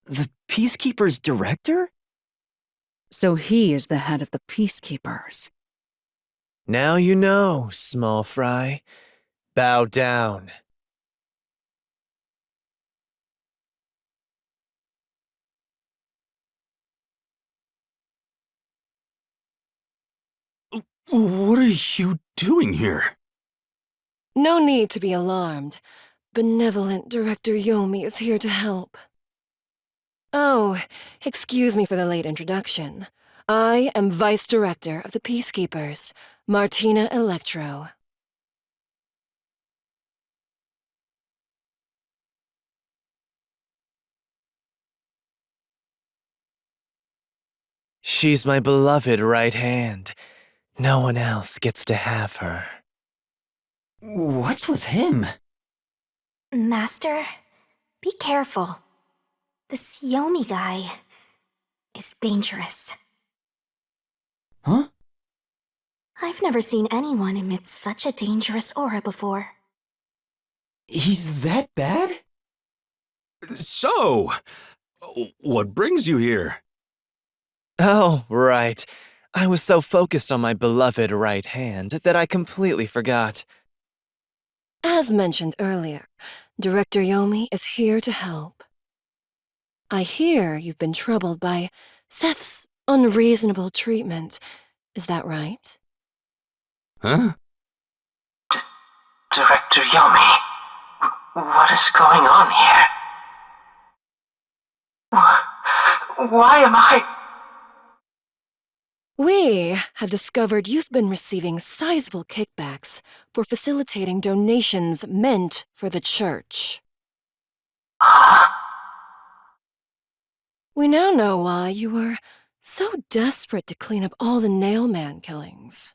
The Peacekeeper's director? So he is the head of the Peacekeepers. Now you know, small fry. Bow down. What are you doing here? No need to be alarmed. Benevolent Director Yomi is here to help. Oh, excuse me for the late introduction. I am Vice Director of the Peacekeepers, Martina Electro. She's my beloved right hand. No one else gets to have her. What's with him? Master, be careful. This Yomi guy is dangerous. Huh? I've never seen anyone emit such a dangerous aura before. He's that bad? So, what brings you here? Oh, right. I was so focused on my beloved right hand that I completely forgot. As mentioned earlier, Director Yomi is here to help. I hear you've been troubled by Seth's unreasonable treatment. Is that right? Huh? Director Yomi, what is going on here? Why am I... We have discovered you've been receiving sizable kickbacks for facilitating donations meant for the church. Huh? We now know why you were so desperate to clean up all the Nailman killings.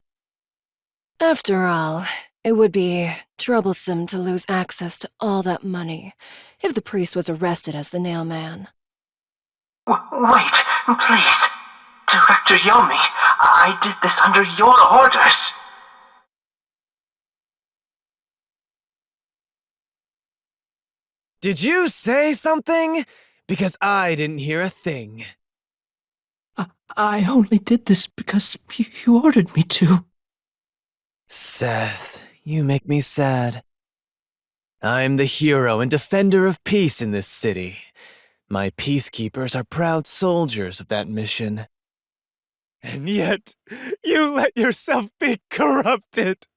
After all, it would be troublesome to lose access to all that money if the priest was arrested as the Nailman. Wait, please. Director Yomi, I did this under your orders. Did you say something? Because I didn't hear a thing. I only did this because you ordered me to. Seth, you make me sad. I'm the hero and defender of peace in this city. My peacekeepers are proud soldiers of that mission. And yet, you let yourself be corrupted.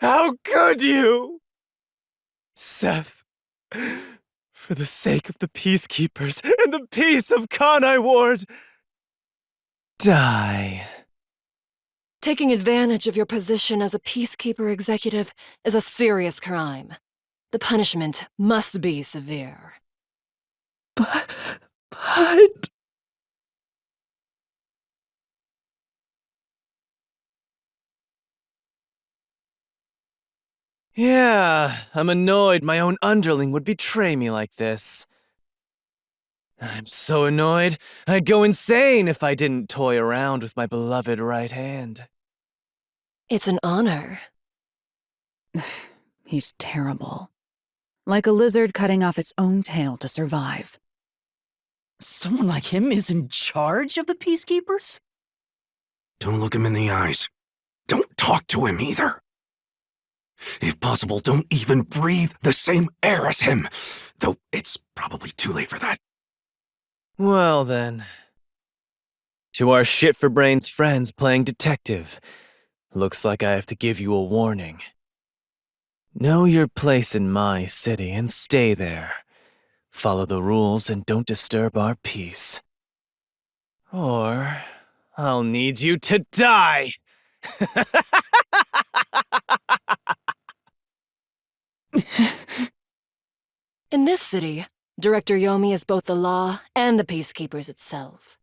How could you? Seth, for the sake of the peacekeepers and the peace of Kanai Ward, die. Taking advantage of your position as a peacekeeper executive is a serious crime. The punishment must be severe. But... Yeah, I'm annoyed my own underling would betray me like this. I'm so annoyed, I'd go insane if I didn't toy around with my beloved right hand. It's an honor. He's terrible. Like a lizard cutting off its own tail to survive. Someone like him is in charge of the Peacekeepers? Don't look him in the eyes. Don't talk to him either. If possible, don't even breathe the same air as him. Though it's probably too late for that. Well then. To our shit-for-brains friends playing detective, looks like I have to give you a warning. Know your place in my city and stay there. Follow the rules and don't disturb our peace. Or I'll need you to die! In this city, Director Yomi is both the law and the Peacekeepers itself.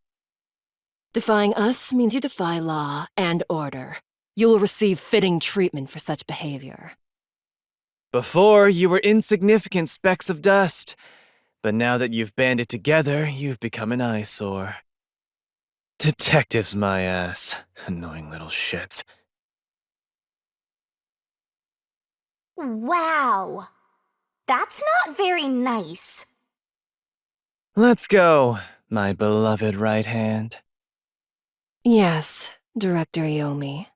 Defying us means you defy law and order. You will receive fitting treatment for such behavior. Before, you were insignificant specks of dust, but now that you've banded together, you've become an eyesore. Detectives, my ass. Annoying little shits. Wow. That's not very nice. Let's go, my beloved right hand. Yes, Director Yomi.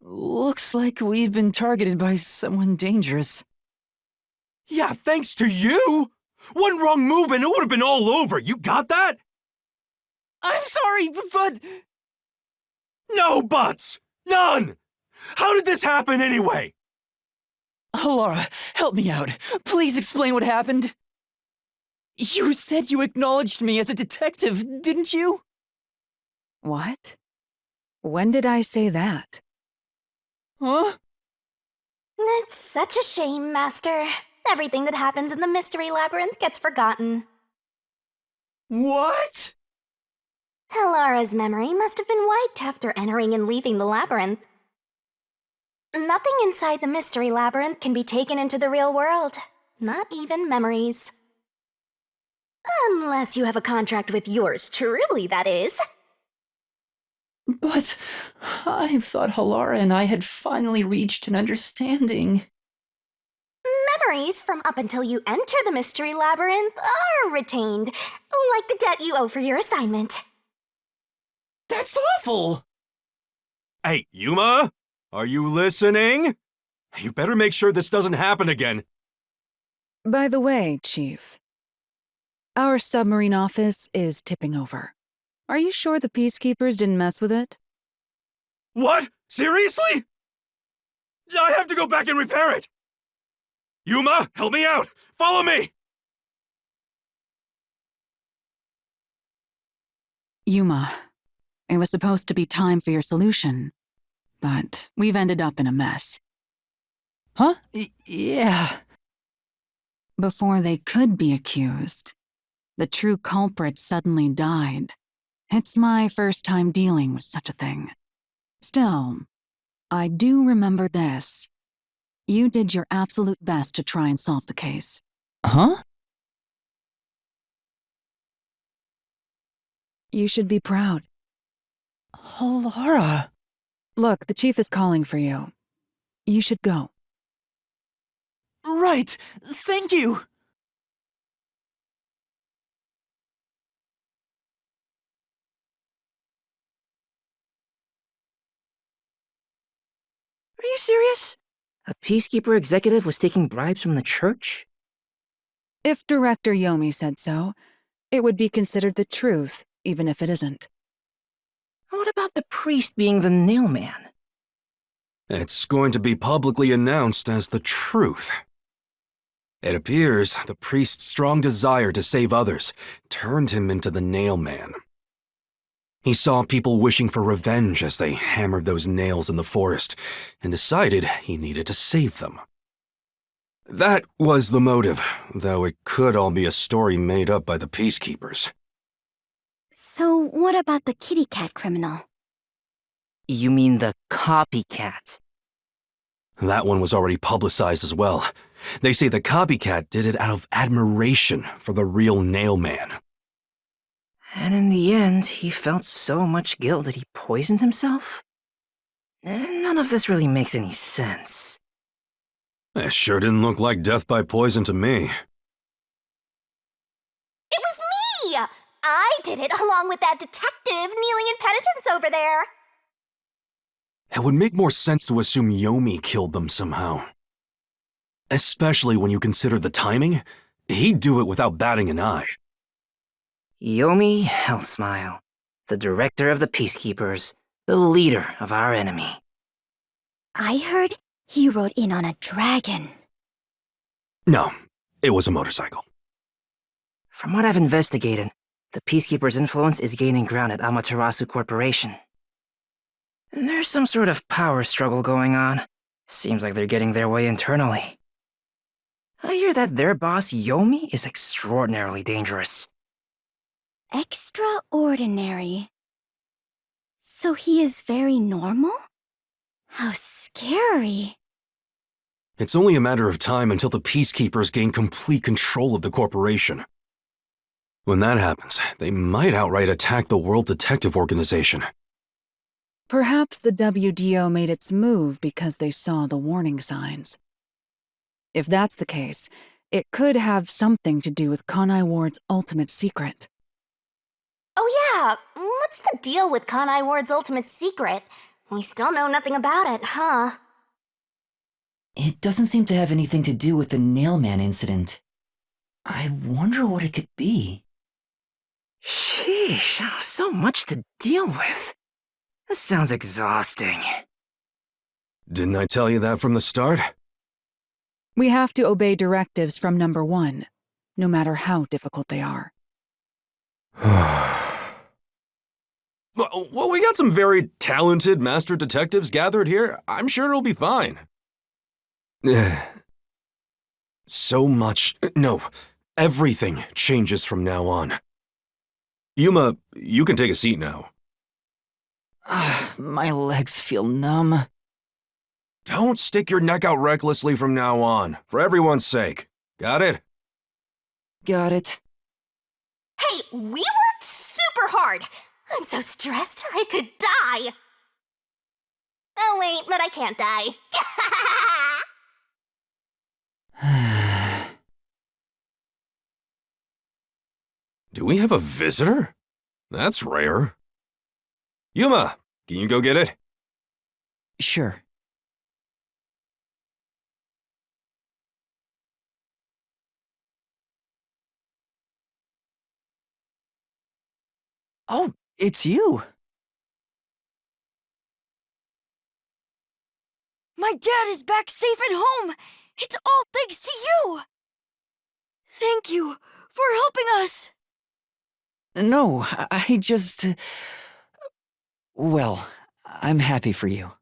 Looks like we've been targeted by someone dangerous. Yeah, thanks to you! One wrong move and it would have been all over, you got that? I'm sorry, but... No buts! None! How did this happen anyway? Laura, help me out. Please explain what happened. You said you acknowledged me as a detective, didn't you? What? When did I say that? Huh? It's such a shame, Master. Everything that happens in the Mystery Labyrinth gets forgotten. What? Helara's memory must have been wiped after entering and leaving the labyrinth. Nothing inside the Mystery Labyrinth can be taken into the real world. Not even memories. Unless you have a contract with yours truly, that is. But I thought Halara and I had finally reached an understanding. Memories from up until you enter the Mystery Labyrinth are retained, like the debt you owe for your assignment. That's awful! Hey, Yuma? Are you listening? You better make sure this doesn't happen again. By the way, Chief, our submarine office is tipping over. Are you sure the Peacekeepers didn't mess with it? What? Seriously? I have to go back and repair it! Yuma, help me out! Follow me! Yuma, it was supposed to be time for your solution, but we've ended up in a mess. Huh? Yeah. Before they could be accused, the true culprit suddenly died. It's my first time dealing with such a thing. Still, I do remember this. You did your absolute best to try and solve the case. Huh? You should be proud. Laura. Look, the chief is calling for you. You should go. Right. Thank you. Are you serious? A Peacekeeper executive was taking bribes from the church? If Director Yomi said so, it would be considered the truth, even if it isn't. What about the priest being the nail man? It's going to be publicly announced as the truth. It appears the priest's strong desire to save others turned him into the nail man. He saw people wishing for revenge as they hammered those nails in the forest and decided he needed to save them. That was the motive, though it could all be a story made up by the peacekeepers. So what about the kitty cat criminal? You mean the copycat? That one was already publicized as well. They say the copycat did it out of admiration for the real nail man. And in the end, he felt so much guilt that he poisoned himself? None of this really makes any sense. It sure didn't look like death by poison to me. It was me! I did it along with that detective kneeling in penitence over there. It would make more sense to assume Yomi killed them somehow. Especially when you consider the timing. He'd do it without batting an eye. Yomi Hellsmile, the director of the Peacekeepers, the leader of our enemy. I heard he rode in on a dragon. No, it was a motorcycle. From what I've investigated, the Peacekeepers' influence is gaining ground at Amaterasu Corporation. There's some sort of power struggle going on. Seems like they're getting their way internally. I hear that their boss, Yomi, is extraordinarily dangerous. Extraordinary. So he is very normal? How scary. It's only a matter of time until the Peacekeepers gain complete control of the corporation. When that happens, they might outright attack the World Detective Organization. Perhaps the WDO made its move because they saw the warning signs. If that's the case, it could have something to do with Kanai Ward's ultimate secret. Oh yeah, what's the deal with Kanai Ward's ultimate secret? We still know nothing about it, huh? It doesn't seem to have anything to do with the Nailman incident. I wonder what it could be. Sheesh, so much to deal with. This sounds exhausting. Didn't I tell you that from the start? We have to obey directives from number 1, no matter how difficult they are. Well, we got some very talented master detectives gathered here. I'm sure it'll be fine. So much. No, everything changes from now on. Yuma, you can take a seat now. My legs feel numb. Don't stick your neck out recklessly from now on, for everyone's sake. Got it? Got it. Hey, we worked super hard. I'm so stressed I could die. Oh wait, but I can't die. Do we have a visitor? That's rare. Yuma, can you go get it? Sure. Oh, it's you. My dad is back safe at home. It's all thanks to you. Thank you for helping us. No, I just... Well, I'm happy for you.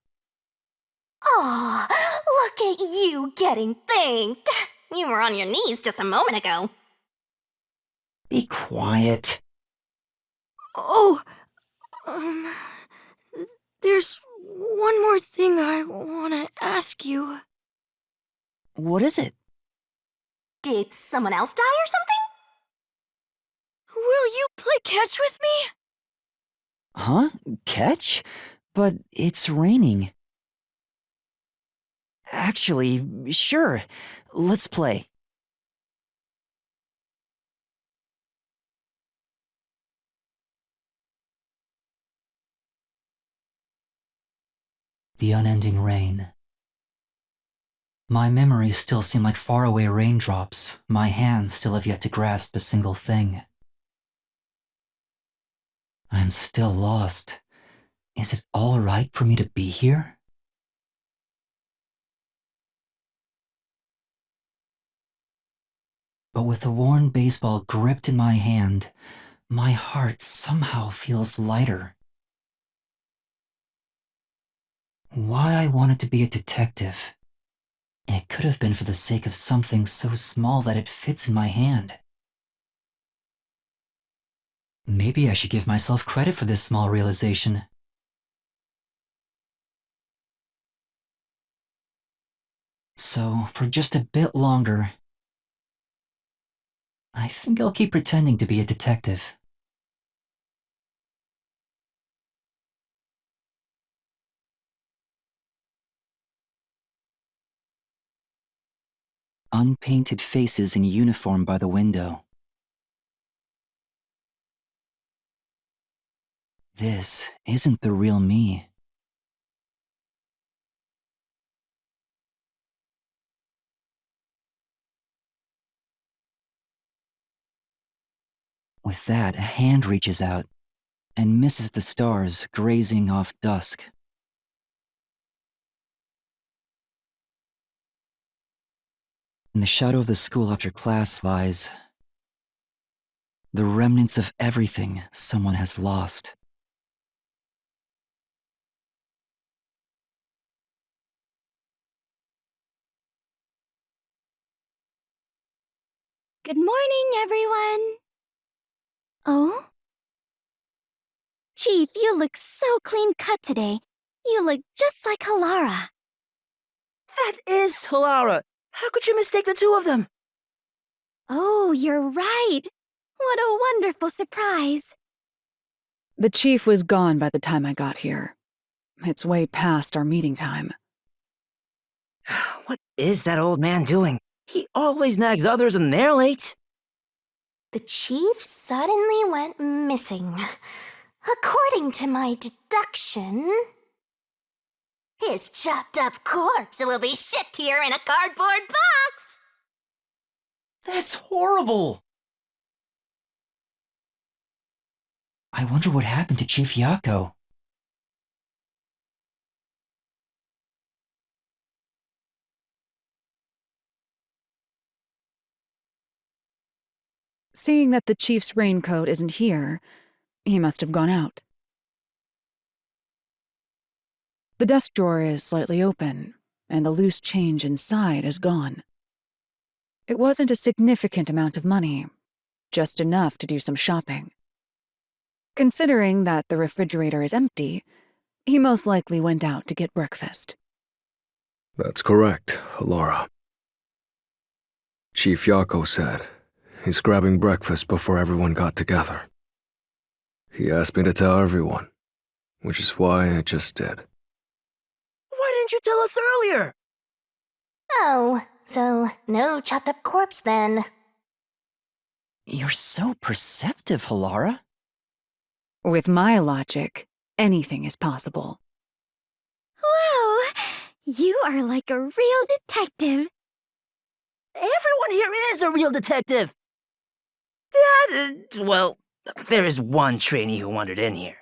Aw, look at you getting thanked. You were on your knees just a moment ago. Be quiet. Oh, there's one more thing I want to ask you. What is it? Did someone else die or something? Will you play catch with me? Huh? Catch? But it's raining. Actually, sure. Let's play. The unending rain. My memories still seem like faraway raindrops. My hands still have yet to grasp a single thing. I'm still lost, Is it all right for me to be here? But with the worn baseball gripped in my hand, my heart somehow feels lighter. Why I wanted to be a detective? It could have been for the sake of something so small that it fits in my hand. Maybe I should give myself credit for this small realization. So, for just a bit longer, I think I'll keep pretending to be a detective. Unpainted faces in uniform by the window. This isn't the real me. With that, a hand reaches out and misses the stars grazing off dusk. In the shadow of the school after class lies the remnants of everything someone has lost. Good morning, everyone. Oh? Chief, you look so clean-cut today. You look just like Halara. That is Halara. How could you mistake the two of them? Oh, you're right. What a wonderful surprise. The chief was gone by the time I got here. It's way past our meeting time. What is that old man doing? He always nags others when they're late. The chief suddenly went missing. According to my deduction, his chopped up corpse will be shipped here in a cardboard box. That's horrible! I wonder what happened to Chief Yako. Seeing that the chief's raincoat isn't here, he must have gone out. The desk drawer is slightly open, and the loose change inside is gone. It wasn't a significant amount of money, just enough to do some shopping. Considering that the refrigerator is empty, he most likely went out to get breakfast. That's correct, Laura. Chief Yako said he's grabbing breakfast before everyone got together. He asked me to tell everyone, which is why I just did. Why didn't you tell us earlier? Oh, so no chopped up corpse then. You're so perceptive, Halara. With my logic, anything is possible. Wow, you are like a real detective. Everyone here is a real detective. Well, there is one trainee who wandered in here.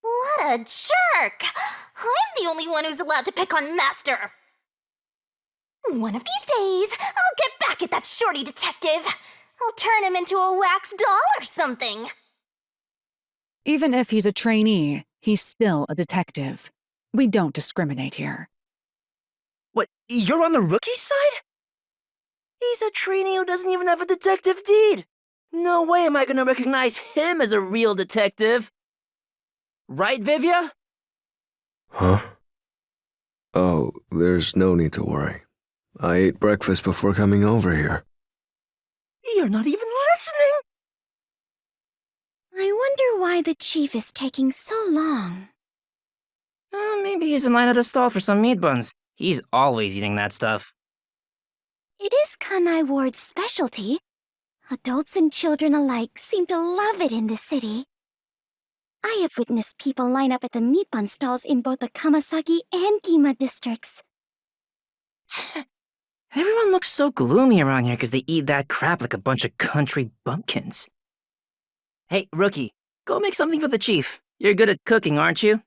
What a jerk! I'm the only one who's allowed to pick on Master. One of these days, I'll get back at that shorty detective. I'll turn him into a wax doll or something. Even if he's a trainee, he's still a detective. We don't discriminate here. What, you're on the rookie side? He's a trainee who doesn't even have a detective deed. No way am I gonna recognize him as a real detective. Right, Vivya? Huh? Oh, there's no need to worry. I ate breakfast before coming over here. You're not even listening! I wonder why the chief is taking so long. Maybe he's in line at a stall for some meat buns. He's always eating that stuff. It is Kanai Ward's specialty. Adults and children alike seem to love it in this city. I have witnessed people line up at the meat bun stalls in both the Kamasagi and Gima districts. Everyone looks so gloomy around here because they eat that crap like a bunch of country bumpkins. Hey, Rookie, Go make something for the chief. You're good at cooking, aren't you?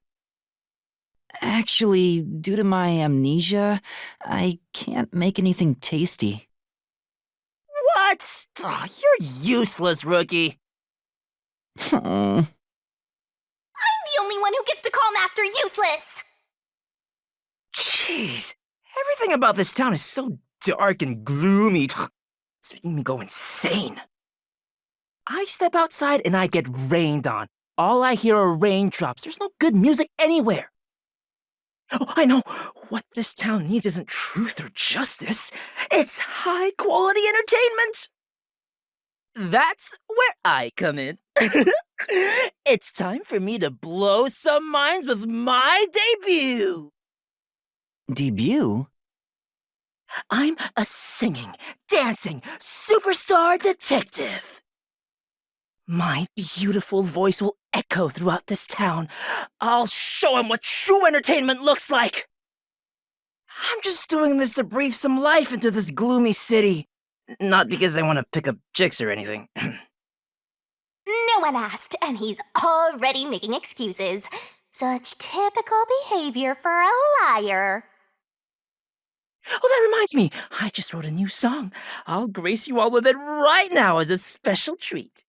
Actually, due to my amnesia, I can't make anything tasty. What? Oh, you're useless, rookie. I'm the only one who gets to call Master useless! Jeez, everything about this town is so dark and gloomy. It's making me go insane. I step outside and I get rained on. All I hear are raindrops. There's no good music anywhere. Oh, I know. What this town needs isn't truth or justice. It's high-quality entertainment. That's where I come in. It's time for me to blow some minds with my debut. Debut? I'm a singing, dancing, superstar detective. My beautiful voice will echo throughout this town. I'll show him what true entertainment looks like. I'm just doing this to breathe some life into this gloomy city. Not because I want to pick up chicks or anything. No one asked, and he's already making excuses. Such typical behavior for a liar. Oh, that reminds me. I just wrote a new song. I'll grace you all with it right now as a special treat.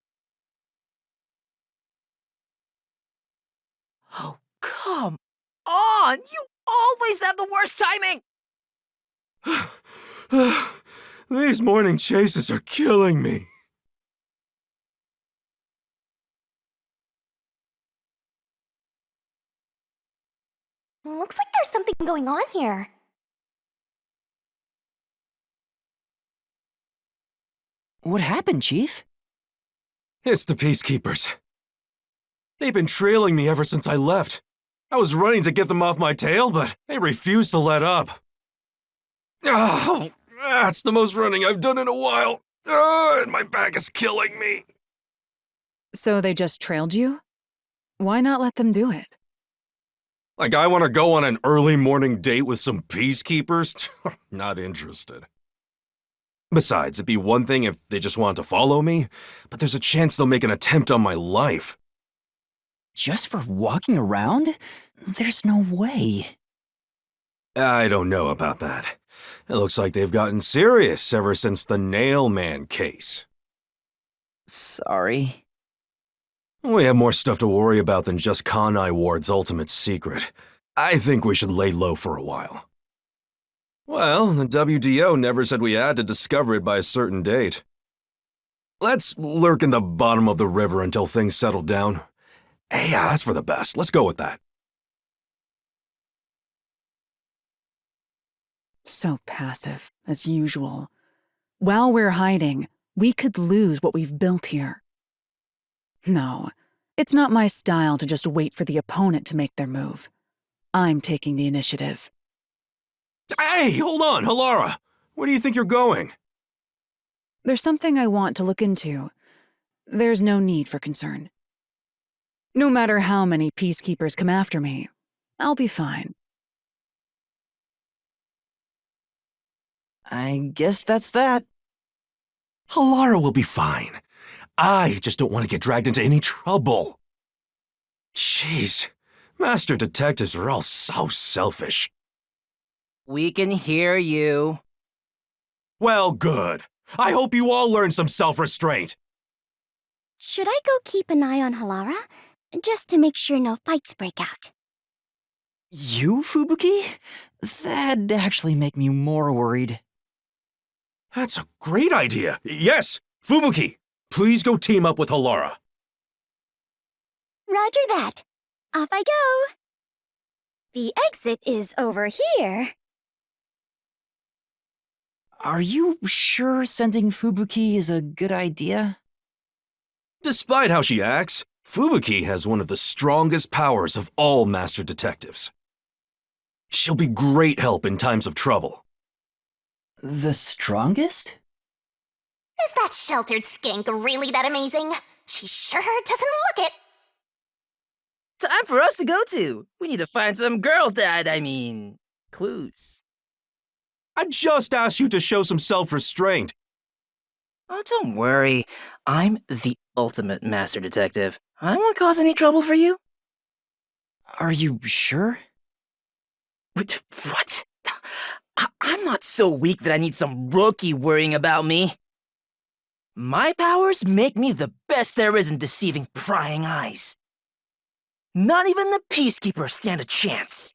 Oh, come on! You always have the worst timing! These morning chases are killing me. Looks like there's something going on here. What happened, Chief? It's the Peacekeepers. They've been trailing me ever since I left. I was running to get them off my tail, but they refused to let up. Oh, that's the most running I've done in a while. Oh, and my back is killing me. So they just trailed you? Why not let them do it? Like I want to go on an early morning date with some Peacekeepers? Not interested. Besides, it'd be one thing if they just wanted to follow me, but there's a chance they'll make an attempt on my life. Just for walking around? There's no way. I don't know about that. It looks like they've gotten serious ever since the Nail Man case. Sorry. We have more stuff to worry about than just Kanai Ward's ultimate secret. I think we should lay low for a while. Well, the WDO never said we had to discover it by a certain date. Let's lurk in the bottom of the river until things settle down. Hey, yeah, that's for the best. Let's go with that. So passive, as usual. While we're hiding, we could lose what we've built here. No, it's not my style to just wait for the opponent to make their move. I'm taking the initiative. Hey, hold on, Halara! Where do you think you're going? There's something I want to look into. There's no need for concern. No matter how many Peacekeepers come after me, I'll be fine. I guess that's that. Halara will be fine. I just don't want to get dragged into any trouble. Jeez, Master Detectives are all so selfish. We can hear you. Well, good. I hope you all learn some self-restraint. Should I go keep an eye on Halara? Just to make sure no fights break out. You, Fubuki? That'd actually make me more worried. That's a great idea. Yes, Fubuki, please go team up with Halara. Roger that. Off I go. The exit is over here. Are you sure sending Fubuki is a good idea? Despite how she acts, Fubuki has one of the strongest powers of all Master Detectives. She'll be great help in times of trouble. The strongest? Is that sheltered skink really that amazing? She sure doesn't look it. Time for us to go to. We need to find some girls clues. I just asked you to show some self-restraint. Oh, don't worry. I'm the ultimate master detective. I won't cause any trouble for you. Are you sure? What? I'm not so weak that I need some rookie worrying about me. My powers make me the best there is in deceiving prying eyes. Not even the Peacekeepers stand a chance.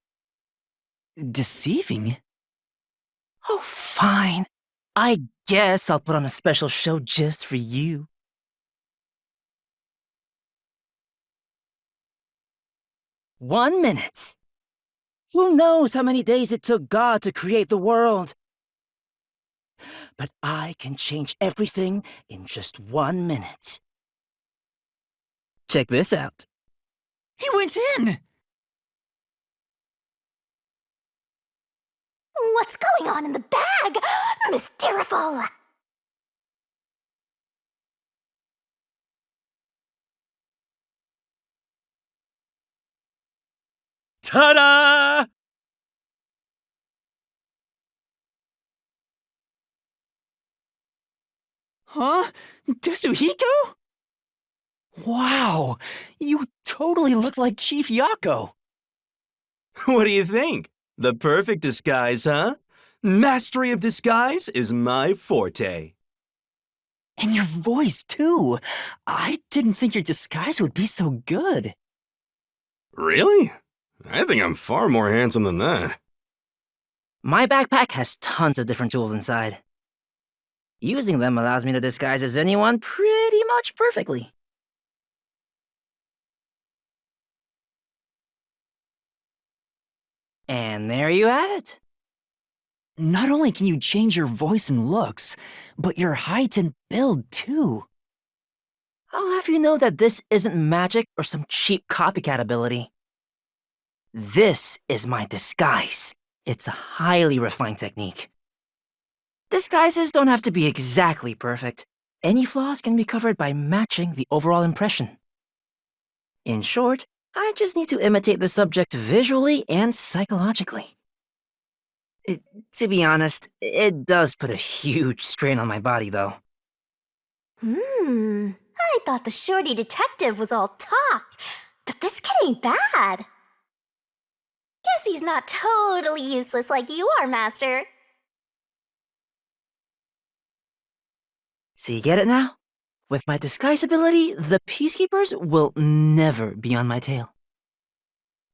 Deceiving? Oh, fine. I guess I'll put on a special show just for you. One minute. Who knows how many days it took God to create the world? But I can change everything in just 1 minute. Check this out. He went in! What's going on in the bag? Mysteriful! Ta-da! Huh? Tetsuhiko? Wow, you totally look like Chief Yako. What do you think? The perfect disguise, huh? Mastery of disguise is my forte. And your voice, too. I didn't think your disguise would be so good. Really? I think I'm far more handsome than that. My backpack has tons of different tools inside. Using them allows me to disguise as anyone pretty much perfectly. And there you have it. Not only can you change your voice and looks, but your height and build, too. I'll have you know that this isn't magic or some cheap copycat ability. This is my disguise. It's a highly refined technique. Disguises don't have to be exactly perfect. Any flaws can be covered by matching the overall impression. In short, I just need to imitate the subject visually and psychologically. To be honest, it does put a huge strain on my body, though. I thought the shorty detective was all talk, but this kid ain't bad. Guess he's not totally useless like you are, Master. So you get it now? With my disguise ability, the Peacekeepers will never be on my tail.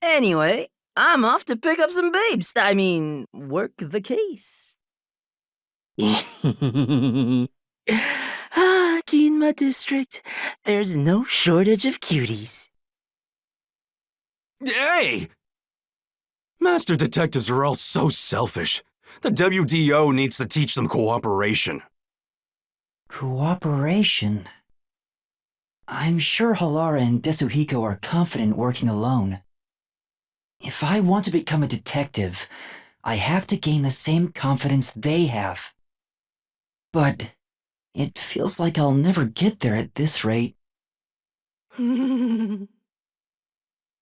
Anyway, I'm off to pick up some babes. I mean, work the case. Ginma District. There's no shortage of cuties. Hey! Master detectives are all so selfish. The WDO needs to teach them cooperation. Cooperation? I'm sure Halara and Tetsuhiko are confident working alone. If I want to become a detective, I have to gain the same confidence they have. But it feels like I'll never get there at this rate.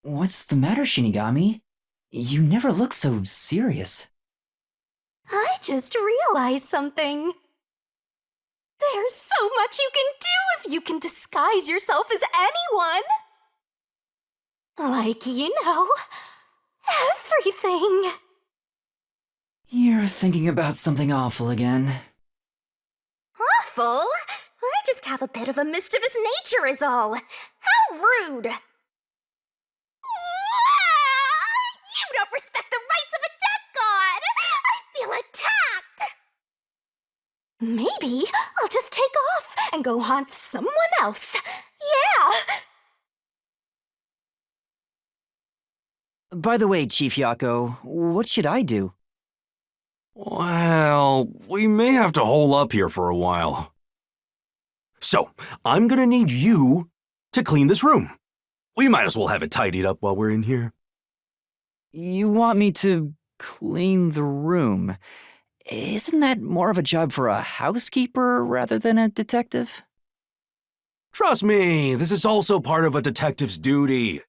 What's the matter, Shinigami? You never look so serious. I just realized something. There's so much you can do if you can disguise yourself as anyone. Like, everything. You're thinking about something awful again. Awful? I just have a bit of a mischievous nature is all. How rude! You don't respect the rights of a death god! I feel attacked! Maybe I'll just take off and go haunt someone else. Yeah! By the way, Chief Yako, what should I do? Well, we may have to hole up here for a while. So, I'm gonna need you to clean this room. We might as well have it tidied up while we're in here. You want me to clean the room? Isn't that more of a job for a housekeeper rather than a detective? Trust me, this is also part of a detective's duty.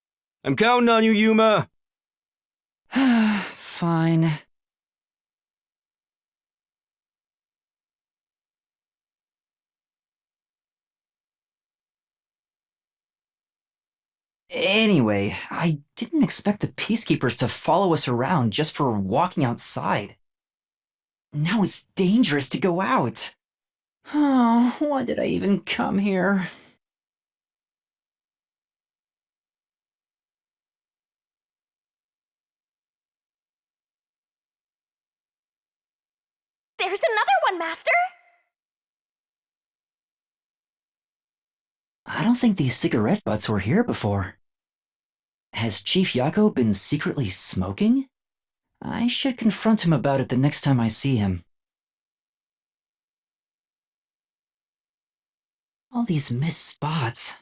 I'm counting on you, Yuma. Fine. Anyway, I didn't expect the peacekeepers to follow us around just for walking outside. Now it's dangerous to go out. Oh, why did I even come here? There's another one, Master! I don't think these cigarette butts were here before. Has Chief Yako been secretly smoking? I should confront him about it the next time I see him. All these missed spots.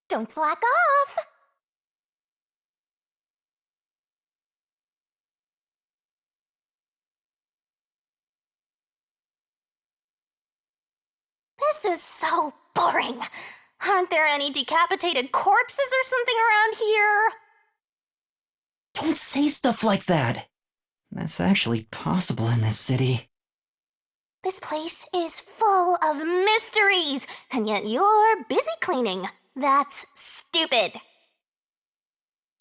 Don't slack off! This is so boring. Aren't there any decapitated corpses or something around here? Don't say stuff like that. That's actually possible in this city. This place is full of mysteries, and yet you're busy cleaning. That's stupid.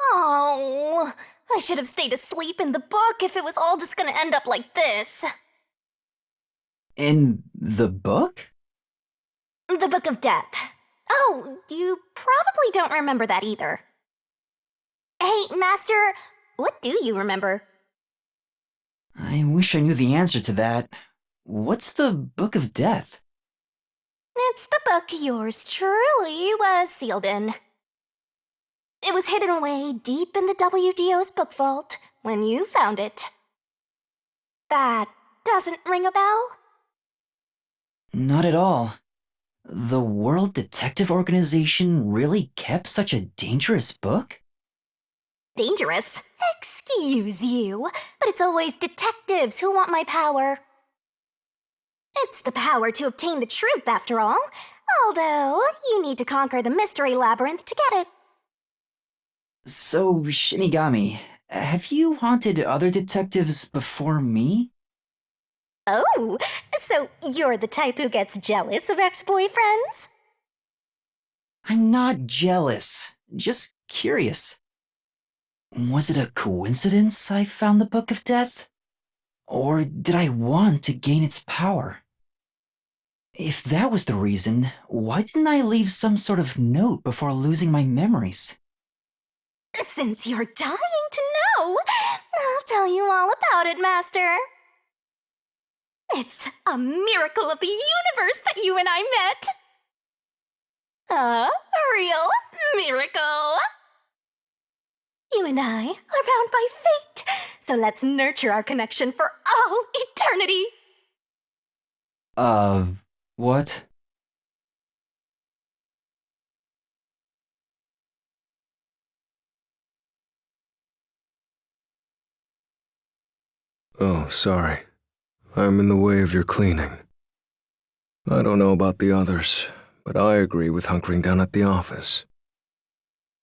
Oh, I should have stayed asleep in the book if it was all just gonna end up like this. In the book? The Book of Death. Oh, you probably don't remember that either. Hey, Master, what do you remember? I wish I knew the answer to that. What's the Book of Death? It's the book yours truly was sealed in. It was hidden away deep in the WDO's book vault when you found it. That doesn't ring a bell? Not at all. The World Detective Organization really kept such a dangerous book? Dangerous? Excuse you, but it's always detectives who want my power. It's the power to obtain the truth, after all. Although, you need to conquer the mystery labyrinth to get it. So, Shinigami, have you haunted other detectives before me? Oh, so you're the type who gets jealous of ex-boyfriends? I'm not jealous, just curious. Was it a coincidence I found the Book of Death? Or did I want to gain its power? If that was the reason, why didn't I leave some sort of note before losing my memories? Since you're dying to know, I'll tell you all about it, Master. It's a miracle of the universe that you and I met. A real miracle. You and I are bound by fate, so let's nurture our connection for all eternity. What? Oh, sorry. I'm in the way of your cleaning. I don't know about the others, but I agree with hunkering down at the office.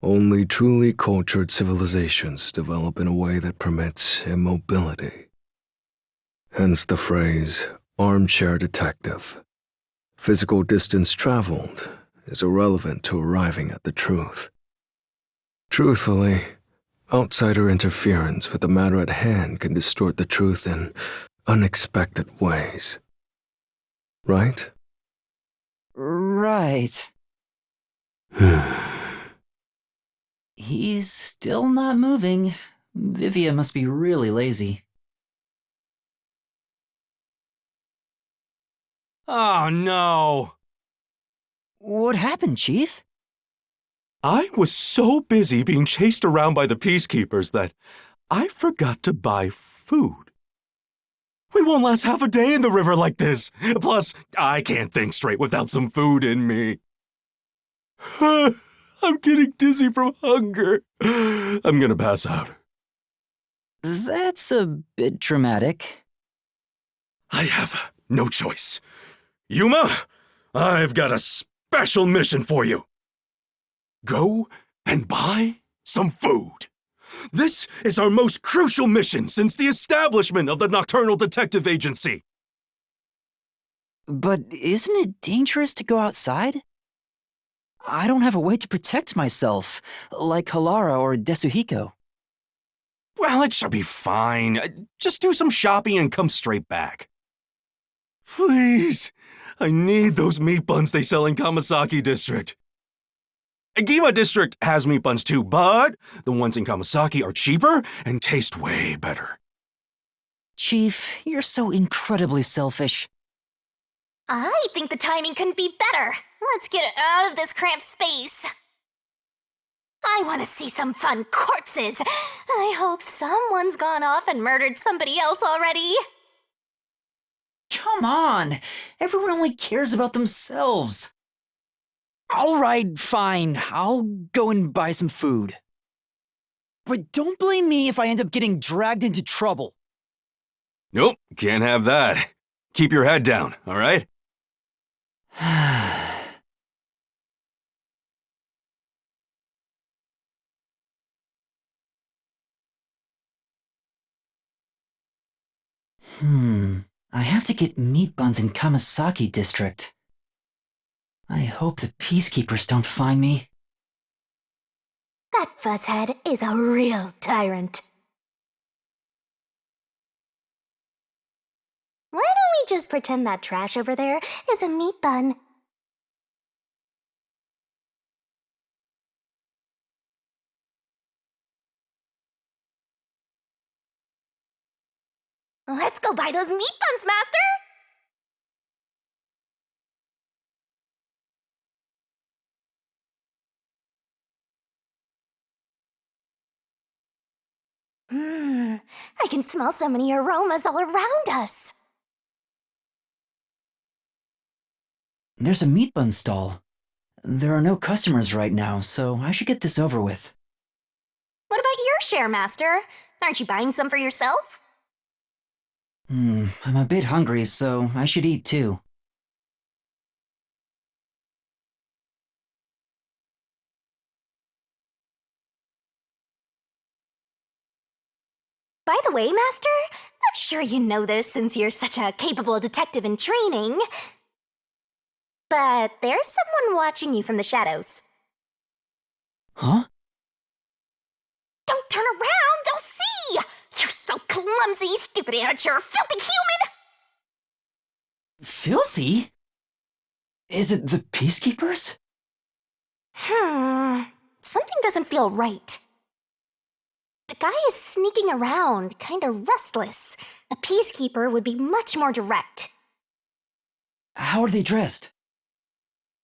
Only truly cultured civilizations develop in a way that permits immobility. Hence the phrase, armchair detective. Physical distance traveled is irrelevant to arriving at the truth. Truthfully, outsider interference with the matter at hand can distort the truth in unexpected ways. Right? Right. He's still not moving. Vivia must be really lazy. Oh no! What happened, Chief? I was so busy being chased around by the peacekeepers that I forgot to buy food. We won't last half a day in the river like this. Plus, I can't think straight without some food in me. I'm getting dizzy from hunger. I'm gonna pass out. That's a bit dramatic. I have no choice. Yuma, I've got a special mission for you. Go and buy some food. This is our most crucial mission since the establishment of the Nocturnal Detective Agency. But isn't it dangerous to go outside? I don't have a way to protect myself, like Halara or Desuhiko. Well, it should be fine. Just do some shopping and come straight back. Please, I need those meat buns they sell in Kamasaki District. Gima District has meat buns too, but the ones in Kamasaki are cheaper and taste way better. Chief, you're so incredibly selfish. I think the timing couldn't be better. Let's get out of this cramped space. I want to see some fun corpses. I hope someone's gone off and murdered somebody else already. Come on! Everyone only cares about themselves. Alright, fine. I'll go and buy some food. But don't blame me if I end up getting dragged into trouble. Nope, can't have that. Keep your head down, all right? I have to get meat buns in Kamasaki District. I hope the peacekeepers don't find me. That fuzzhead is a real tyrant. Why don't we just pretend that trash over there is a meat bun? Let's go buy those meat buns, Master! I can smell so many aromas all around us. There's a meat bun stall. There are no customers right now, so I should get this over with. What about your share, Master? Aren't you buying some for yourself? I'm a bit hungry, so I should eat too. By the way, Master, I'm sure you know this since you're such a capable detective in training. But there's someone watching you from the shadows. Huh? Don't turn around, they'll see! You're so clumsy, stupid amateur, filthy human! Filthy? Is it the peacekeepers? Something doesn't feel right. The guy is sneaking around, kinda restless. A peacekeeper would be much more direct. How are they dressed?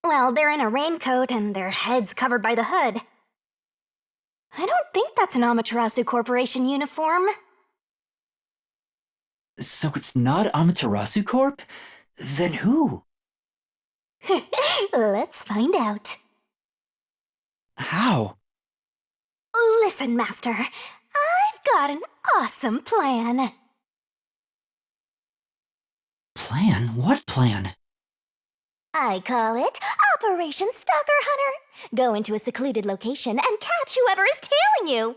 Well, they're in a raincoat and their heads covered by the hood. I don't think that's an Amaterasu Corporation uniform. So it's not Amaterasu Corp? Then who? Let's find out. How? Listen, Master, I've got an awesome plan. Plan? What plan? I call it Operation Stalker Hunter. Go into a secluded location and catch whoever is tailing you.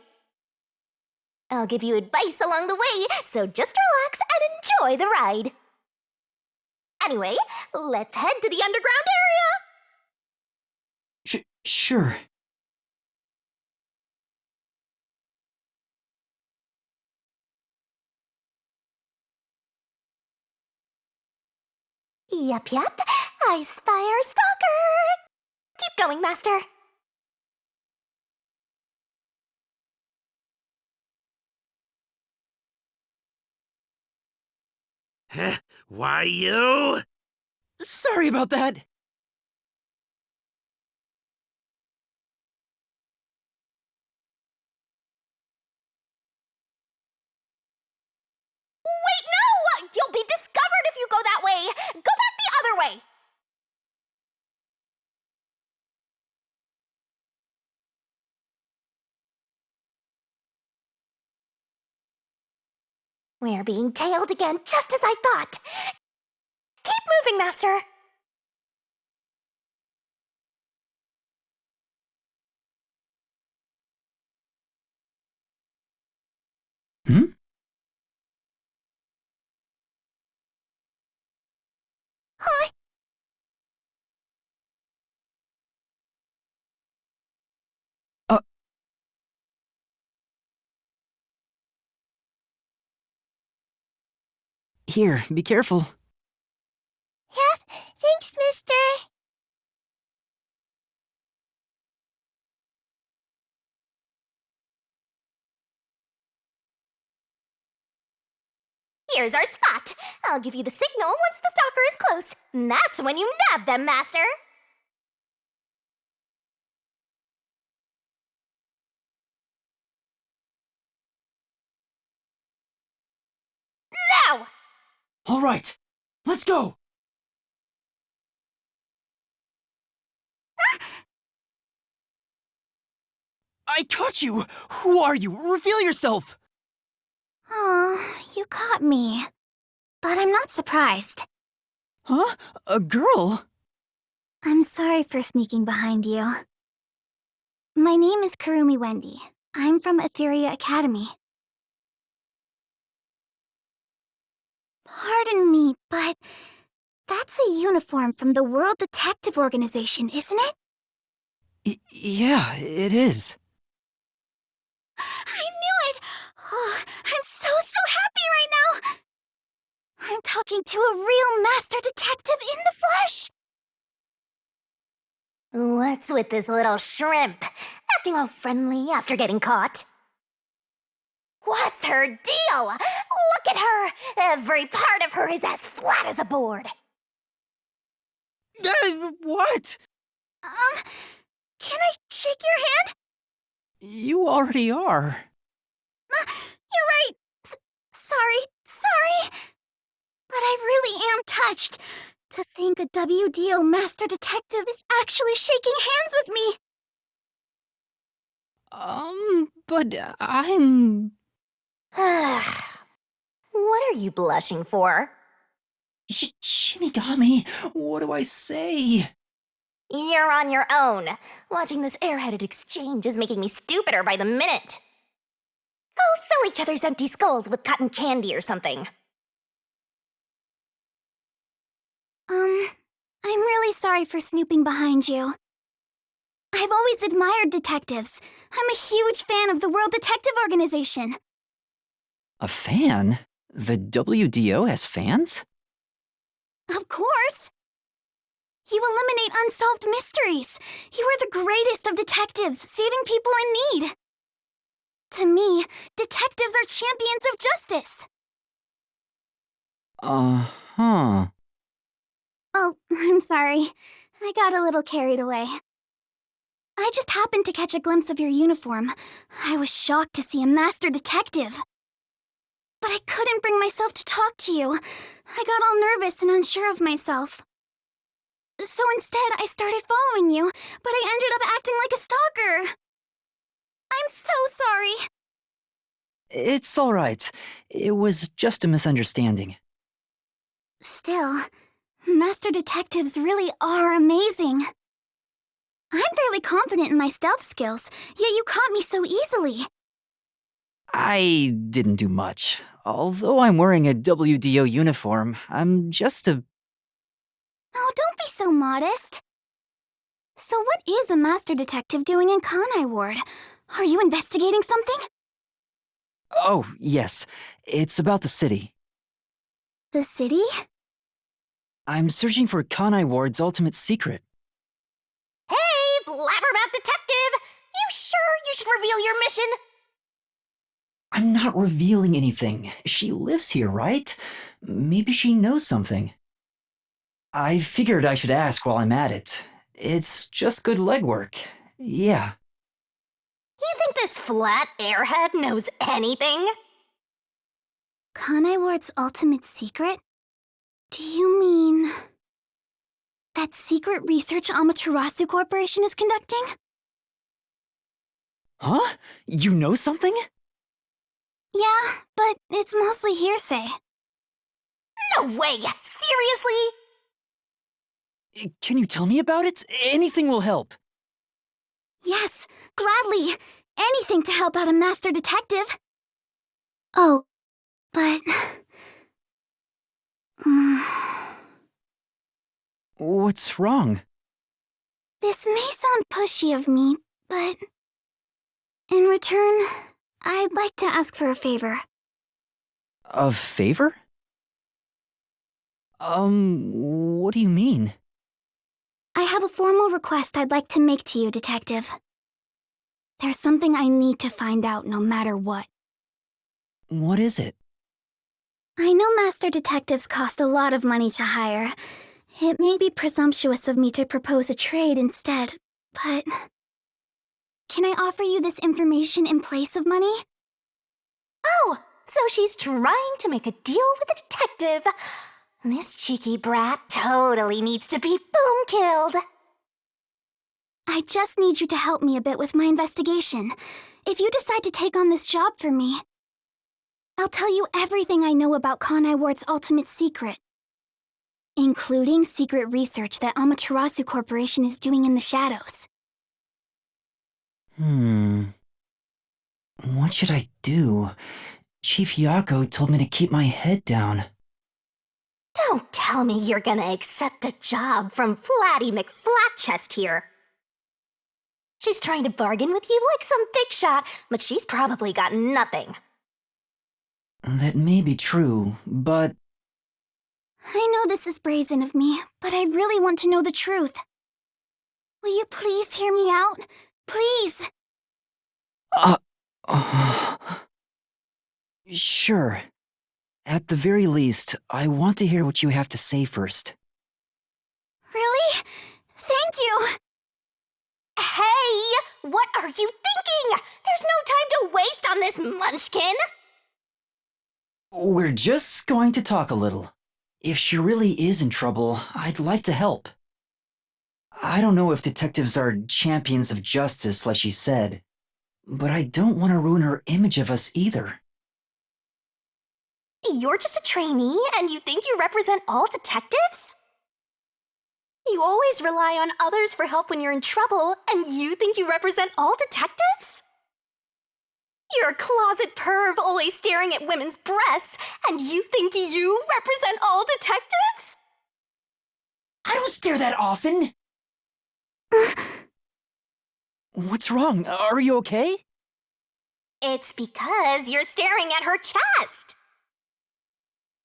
I'll give you advice along the way, so just relax and enjoy the ride. Anyway, let's head to the underground area. Sure. Yep, I spy our stalker. Keep going, Master. Why you? Sorry about that. Wait, no! You'll be discovered if you go that way! Go back the other way! We're being tailed again, just as I thought! Keep moving, Master! Here, be careful. Yeah, thanks, mister. Here's our spot. I'll give you the signal once the stalker is close. That's when you nab them, Master. Now! All right, let's go! I caught you! Who are you? Reveal yourself! Oh, you caught me. But I'm not surprised. Huh? A girl? I'm sorry for sneaking behind you. My name is Kurumi Wendy. I'm from Etheria Academy. Pardon me, but that's a uniform from the World Detective Organization, isn't it? Yeah, it is. I knew it! Oh, I'm so happy right now! I'm talking to a real master detective in the flesh! What's with this little shrimp? Acting all friendly after getting caught? What's her deal? Look at her! Every part of her is as flat as a board. What? Can I shake your hand? You already are. You're right. Sorry. But I really am touched. To think a WDO master detective is actually shaking hands with me. But I'm... What are you blushing for? Shinigami, what do I say? You're on your own. Watching this airheaded exchange is making me stupider by the minute. Go fill each other's empty skulls with cotton candy or something. I'm really sorry for snooping behind you. I've always admired detectives. I'm a huge fan of the World Detective Organization. A fan? The WDO has fans? Of course. You eliminate unsolved mysteries. You are the greatest of detectives, saving people in need. To me, detectives are champions of justice. Uh-huh. Oh, I'm sorry. I got a little carried away. I just happened to catch a glimpse of your uniform. I was shocked to see a master detective. But I couldn't bring myself to talk to you. I got all nervous and unsure of myself. So instead, I started following you, but I ended up acting like a stalker. I'm so sorry. It's all right. It was just a misunderstanding. Still, master detectives really are amazing. I'm fairly confident in my stealth skills, yet you caught me so easily. I didn't do much. Although I'm wearing a WDO uniform, I'm just a... Oh, don't be so modest. So what is a master detective doing in Kanai Ward? Are you investigating something? Oh, yes. It's about the city. The city? I'm searching for Kanai Ward's ultimate secret. Hey, blabbermouth detective! You sure you should reveal your mission? I'm not revealing anything. She lives here, right? Maybe she knows something. I figured I should ask while I'm at it. It's just good legwork. Yeah. You think this flat airhead knows anything? Kanai Ward's ultimate secret? Do you mean... that secret research Amaterasu Corporation is conducting? Huh? You know something? Yeah, but it's mostly hearsay. No way! Seriously? Can you tell me about it? Anything will help. Yes, gladly. Anything to help out a master detective. Oh, but... What's wrong? This may sound pushy of me, but... in return, I'd like to ask for a favor. A favor? What do you mean? I have a formal request I'd like to make to you, Detective. There's something I need to find out no matter what. What is it? I know Master Detectives cost a lot of money to hire. It may be presumptuous of me to propose a trade instead, but... Can I offer you this information in place of money? Oh, so she's trying to make a deal with a detective. This cheeky brat totally needs to be boom-killed. I just need you to help me a bit with my investigation. If you decide to take on this job for me, I'll tell you everything I know about Kanai Ward's ultimate secret, including secret research that Amaterasu Corporation is doing in the shadows. What should I do? Chief Yako told me to keep my head down. Don't tell me you're gonna accept a job from Flatty McFlatchest here. She's trying to bargain with you like some big shot, but she's probably got nothing. That may be true, but... I know this is brazen of me, but I really want to know the truth. Will you please hear me out? Please! Sure. At the very least, I want to hear what you have to say first. Really? Thank you! Hey! What are you thinking? There's no time to waste on this munchkin! We're just going to talk a little. If she really is in trouble, I'd like to help. I don't know if detectives are champions of justice like she said, but I don't want to ruin her image of us either. You're just a trainee and you think you represent all detectives? You always rely on others for help when you're in trouble, and you think you represent all detectives? You're a closet perv always staring at women's breasts, and you think you represent all detectives? I don't stare that often! What's wrong? Are you okay? It's because you're staring at her chest!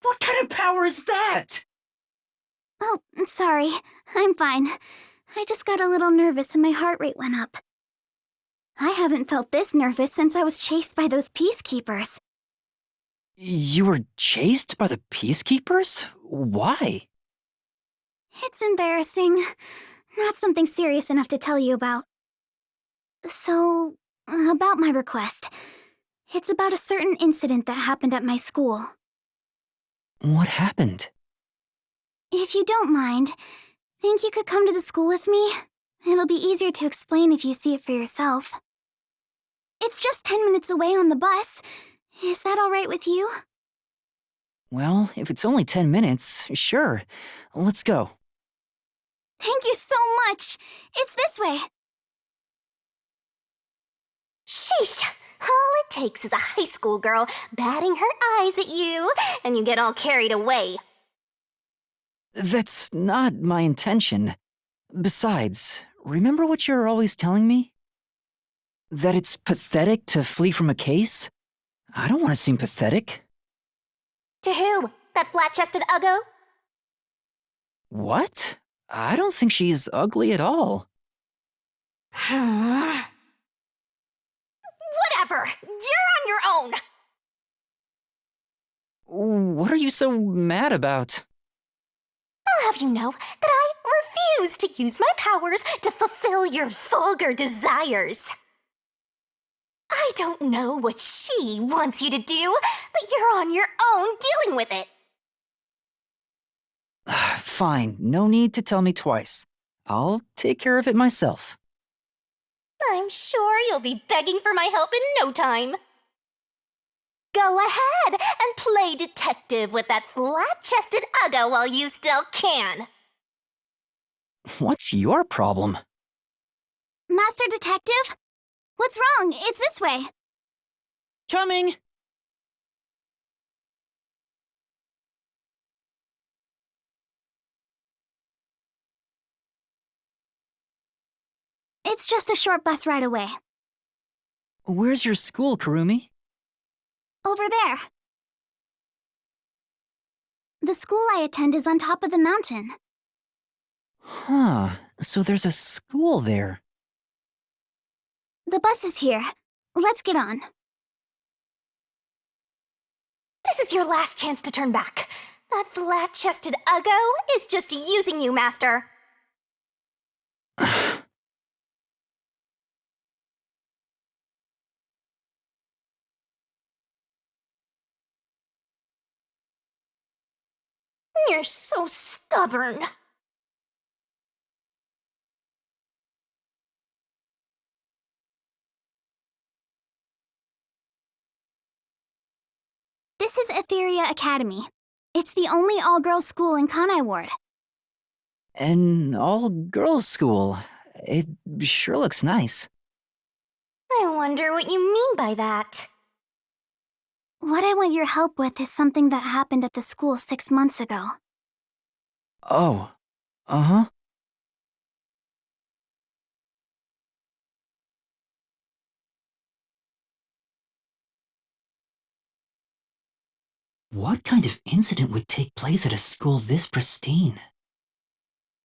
What kind of power is that? Oh, sorry. I'm fine. I just got a little nervous and my heart rate went up. I haven't felt this nervous since I was chased by those peacekeepers. You were chased by the peacekeepers? Why? It's embarrassing. Not something serious enough to tell you about. So, about my request. It's about a certain incident that happened at my school. What happened? If you don't mind, think you could come to the school with me? It'll be easier to explain if you see it for yourself. It's just 10 minutes away on the bus. Is that all right with you? Well, if it's only 10 minutes, sure. Let's go. Thank you so much! It's this way! Sheesh! All it takes is a high school girl batting her eyes at you, and you get all carried away. That's not my intention. Besides, remember what you're always telling me? That it's pathetic to flee from a case? I don't want to seem pathetic. To who? That flat-chested uggo? What? I don't think she's ugly at all. Whatever! You're on your own! What are you so mad about? I'll have you know that I refuse to use my powers to fulfill your vulgar desires. I don't know what she wants you to do, but you're on your own dealing with it. Fine, no need to tell me twice. I'll take care of it myself. I'm sure you'll be begging for my help in no time. Go ahead and play detective with that flat-chested uggo while you still can. What's your problem? Master Detective? What's wrong? It's this way. Coming! It's just a short bus ride away. Where's your school, Kurumi? Over there. The school I attend is on top of the mountain. Huh, so there's a school there. The bus is here. Let's get on. This is your last chance to turn back. That flat-chested Uggo is just using you, Master. You're so stubborn. This is Etheria Academy. It's the only all-girls school in Kanai Ward. An all-girls school. It sure looks nice. I wonder what you mean by that. What I want your help with is something that happened at the school 6 months ago. Oh, uh-huh. What kind of incident would take place at a school this pristine?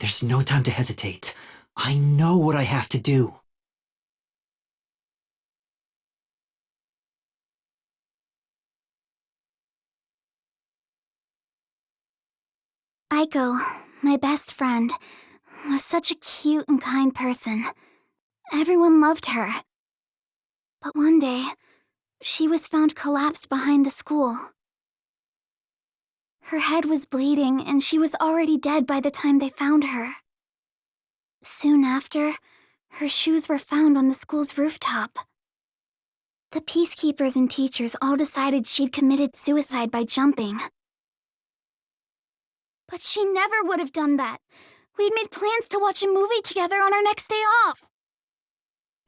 There's no time to hesitate. I know what I have to do. Aiko, my best friend, was such a cute and kind person. Everyone loved her. But one day, she was found collapsed behind the school. Her head was bleeding, and she was already dead by the time they found her. Soon after, her shoes were found on the school's rooftop. The peacekeepers and teachers all decided she'd committed suicide by jumping. But she never would have done that. We'd made plans to watch a movie together on our next day off.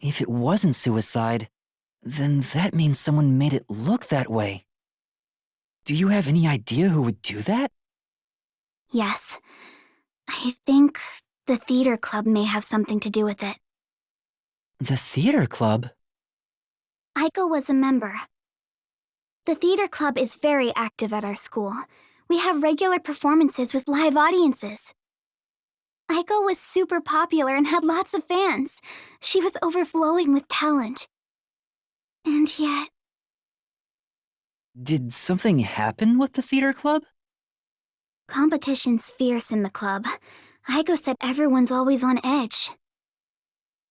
If it wasn't suicide, then that means someone made it look that way. Do you have any idea who would do that? Yes. I think the theater club may have something to do with it. The theater club? Aiko was a member. The theater club is very active at our school. We have regular performances with live audiences. Aiko was super popular and had lots of fans. She was overflowing with talent. And yet... Did something happen with the theater club? Competition's fierce in the club. Aiko said everyone's always on edge.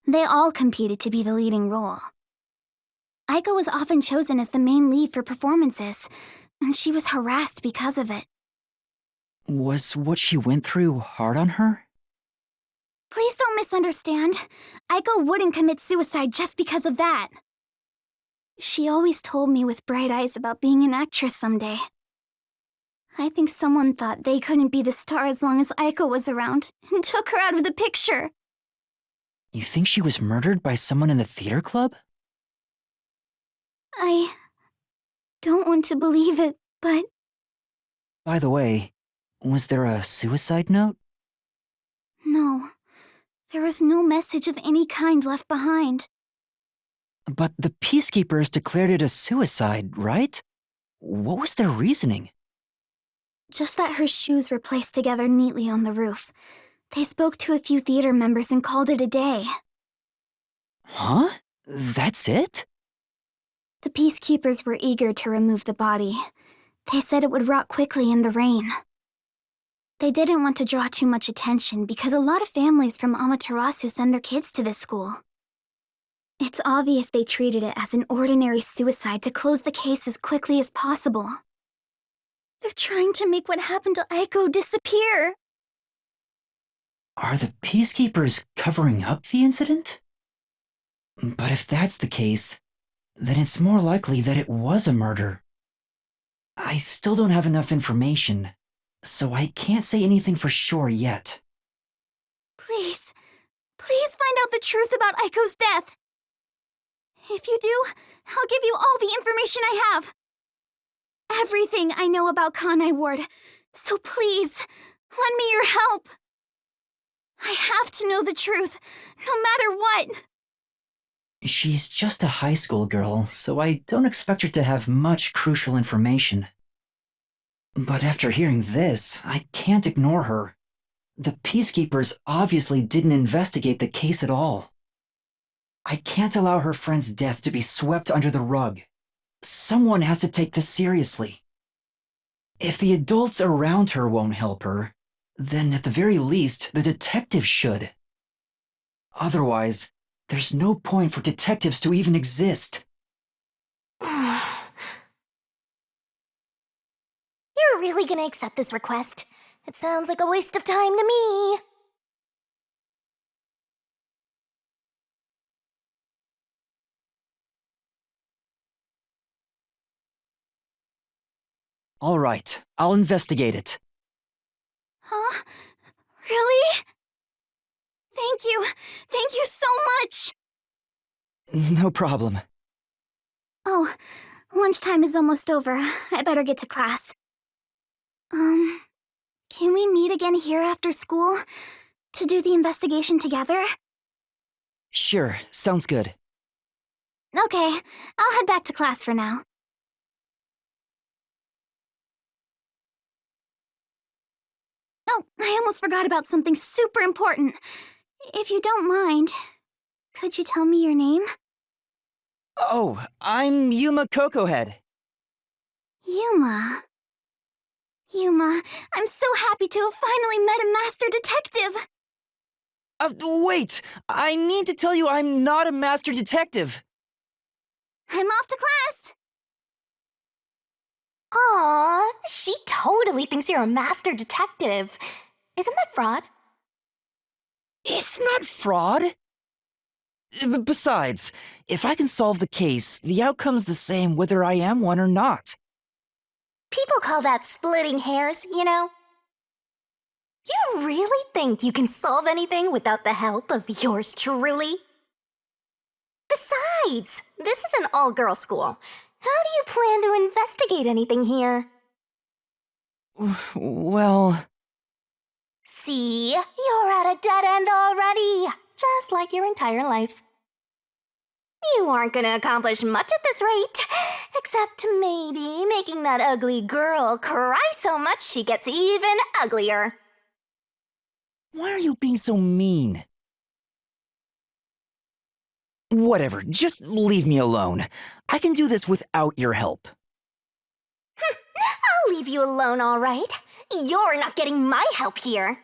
They all competed to be the leading role. Aiko was often chosen as the main lead for performances, and she was harassed because of it. Was what she went through hard on her? Please don't misunderstand. Aiko wouldn't commit suicide just because of that. She always told me with bright eyes about being an actress someday. I think someone thought they couldn't be the star as long as Aiko was around, and took her out of the picture. You think she was murdered by someone in the theater club? I don't want to believe it, but... By the way, was there a suicide note? No. There was no message of any kind left behind. But the peacekeepers declared it a suicide, right? What was their reasoning? Just that her shoes were placed together neatly on the roof. They spoke to a few theater members and called it a day. Huh? That's it? The peacekeepers were eager to remove the body. They said it would rot quickly in the rain. They didn't want to draw too much attention because a lot of families from Amaterasu send their kids to this school. It's obvious they treated it as an ordinary suicide to close the case as quickly as possible. They're trying to make what happened to Aiko disappear. Are the peacekeepers covering up the incident? But if that's the case, then it's more likely that it was a murder. I still don't have enough information, so I can't say anything for sure yet. Please find out the truth about Aiko's death. If you do, I'll give you all the information I have. Everything I know about Kanai Ward, so please, lend me your help. I have to know the truth, no matter what. She's just a high school girl, so I don't expect her to have much crucial information. But after hearing this, I can't ignore her. The peacekeepers obviously didn't investigate the case at all. I can't allow her friend's death to be swept under the rug. Someone has to take this seriously. If the adults around her won't help her, then at the very least, the detectives should. Otherwise, there's no point for detectives to even exist. You're really gonna accept this request? It sounds like a waste of time to me. All right, I'll investigate it. Huh? Really? Thank you. Thank you so much. No problem. Oh, lunchtime is almost over. I better get to class. Can we meet again here after school? To do the investigation together? Sure, sounds good. Okay, I'll head back to class for now. Oh, I almost forgot about something super important. If you don't mind, could you tell me your name? Oh, I'm Yuma Cocohead. Yuma. Yuma, I'm so happy to have finally met a master detective! Wait! I need to tell you I'm not a master detective! I'm off to class! Aw, she totally thinks you're a master detective. Isn't that fraud? It's not fraud! Besides, if I can solve the case, the outcome's the same whether I am one or not. People call that splitting hairs, you know? You really think you can solve anything without the help of yours truly? Besides, this is an all-girl school. How do you plan to investigate anything here? Well... See? You're at a dead end already, just like your entire life. You aren't gonna accomplish much at this rate, except maybe making that ugly girl cry so much she gets even uglier. Why are you being so mean? Whatever, just leave me alone. I can do this without your help. I'll leave you alone, all right. You're not getting my help here.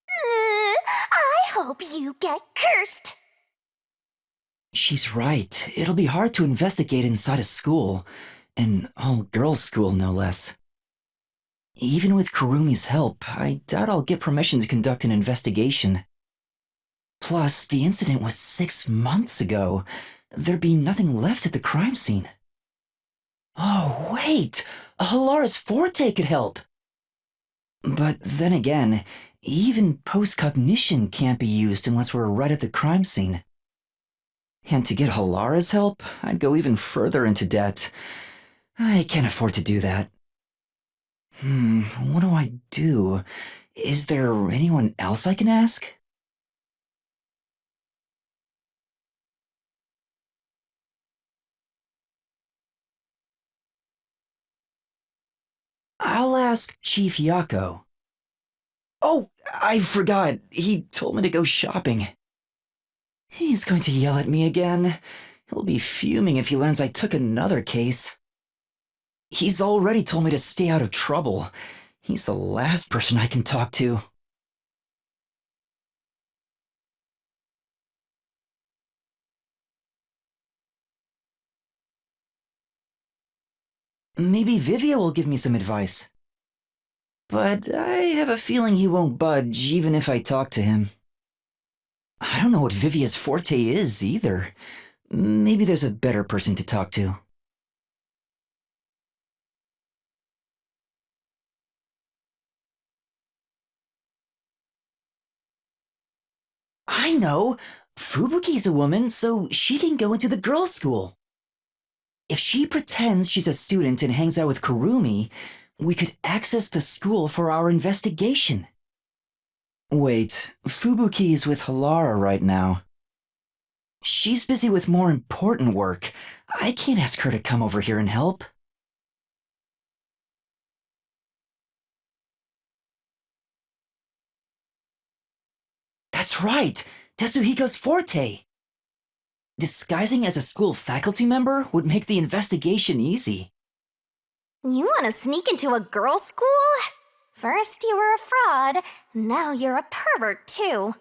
I hope you get cursed. She's right. It'll be hard to investigate inside a school. An all-girls school, no less. Even with Kurumi's help, I doubt I'll get permission to conduct an investigation. Plus, the incident was 6 months ago. There'd be nothing left at the crime scene. Oh, wait! Halara's Forte could help! But then again, even post-cognition can't be used unless we're right at the crime scene. And to get Halara's help, I'd go even further into debt. I can't afford to do that. What do I do? Is there anyone else I can ask? I'll ask Chief Yako. Oh, I forgot. He told me to go shopping. He's going to yell at me again. He'll be fuming if he learns I took another case. He's already told me to stay out of trouble. He's the last person I can talk to. Maybe Vivia will give me some advice. But I have a feeling he won't budge even if I talk to him. I don't know what Vivia's forte is either. Maybe there's a better person to talk to. I know! Fubuki's a woman, so she can go into the girls' school. If she pretends she's a student and hangs out with Kurumi, we could access the school for our investigation. Wait, Fubuki is with Halara right now. She's busy with more important work. I can't ask her to come over here and help. That's right! Tetsuhiko's forte! Disguising as a school faculty member would make the investigation easy. You want to sneak into a girls' school? First you were a fraud, now you're a pervert too.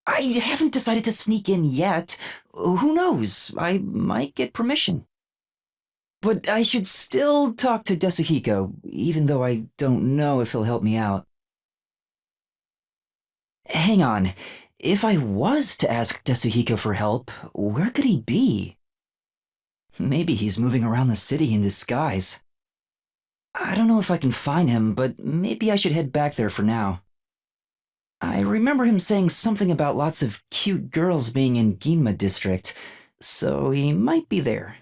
I haven't decided to sneak in yet. Who knows? I might get permission. But I should still talk to Tetsuhiko, even though I don't know if he'll help me out. Hang on. If I was to ask Tetsuhiko for help, where could he be? Maybe he's moving around the city in disguise. I don't know if I can find him, but maybe I should head back there for now. I remember him saying something about lots of cute girls being in Ginma district, so he might be there.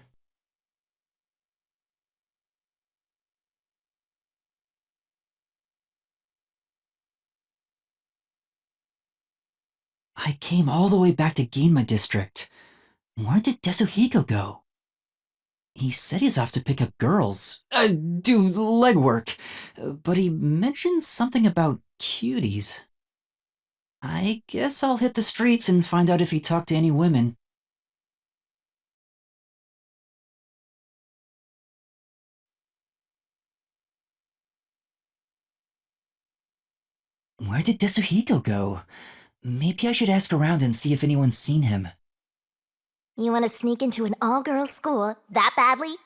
I came all the way back to Ginma district. Where did Tetsuhiko go? He said he's off to pick up girls, do legwork, but he mentioned something about cuties. I guess I'll hit the streets and find out if he talked to any women. Where did Tetsuhiko go? Maybe I should ask around and see if anyone's seen him. You want to sneak into an all-girls school that badly?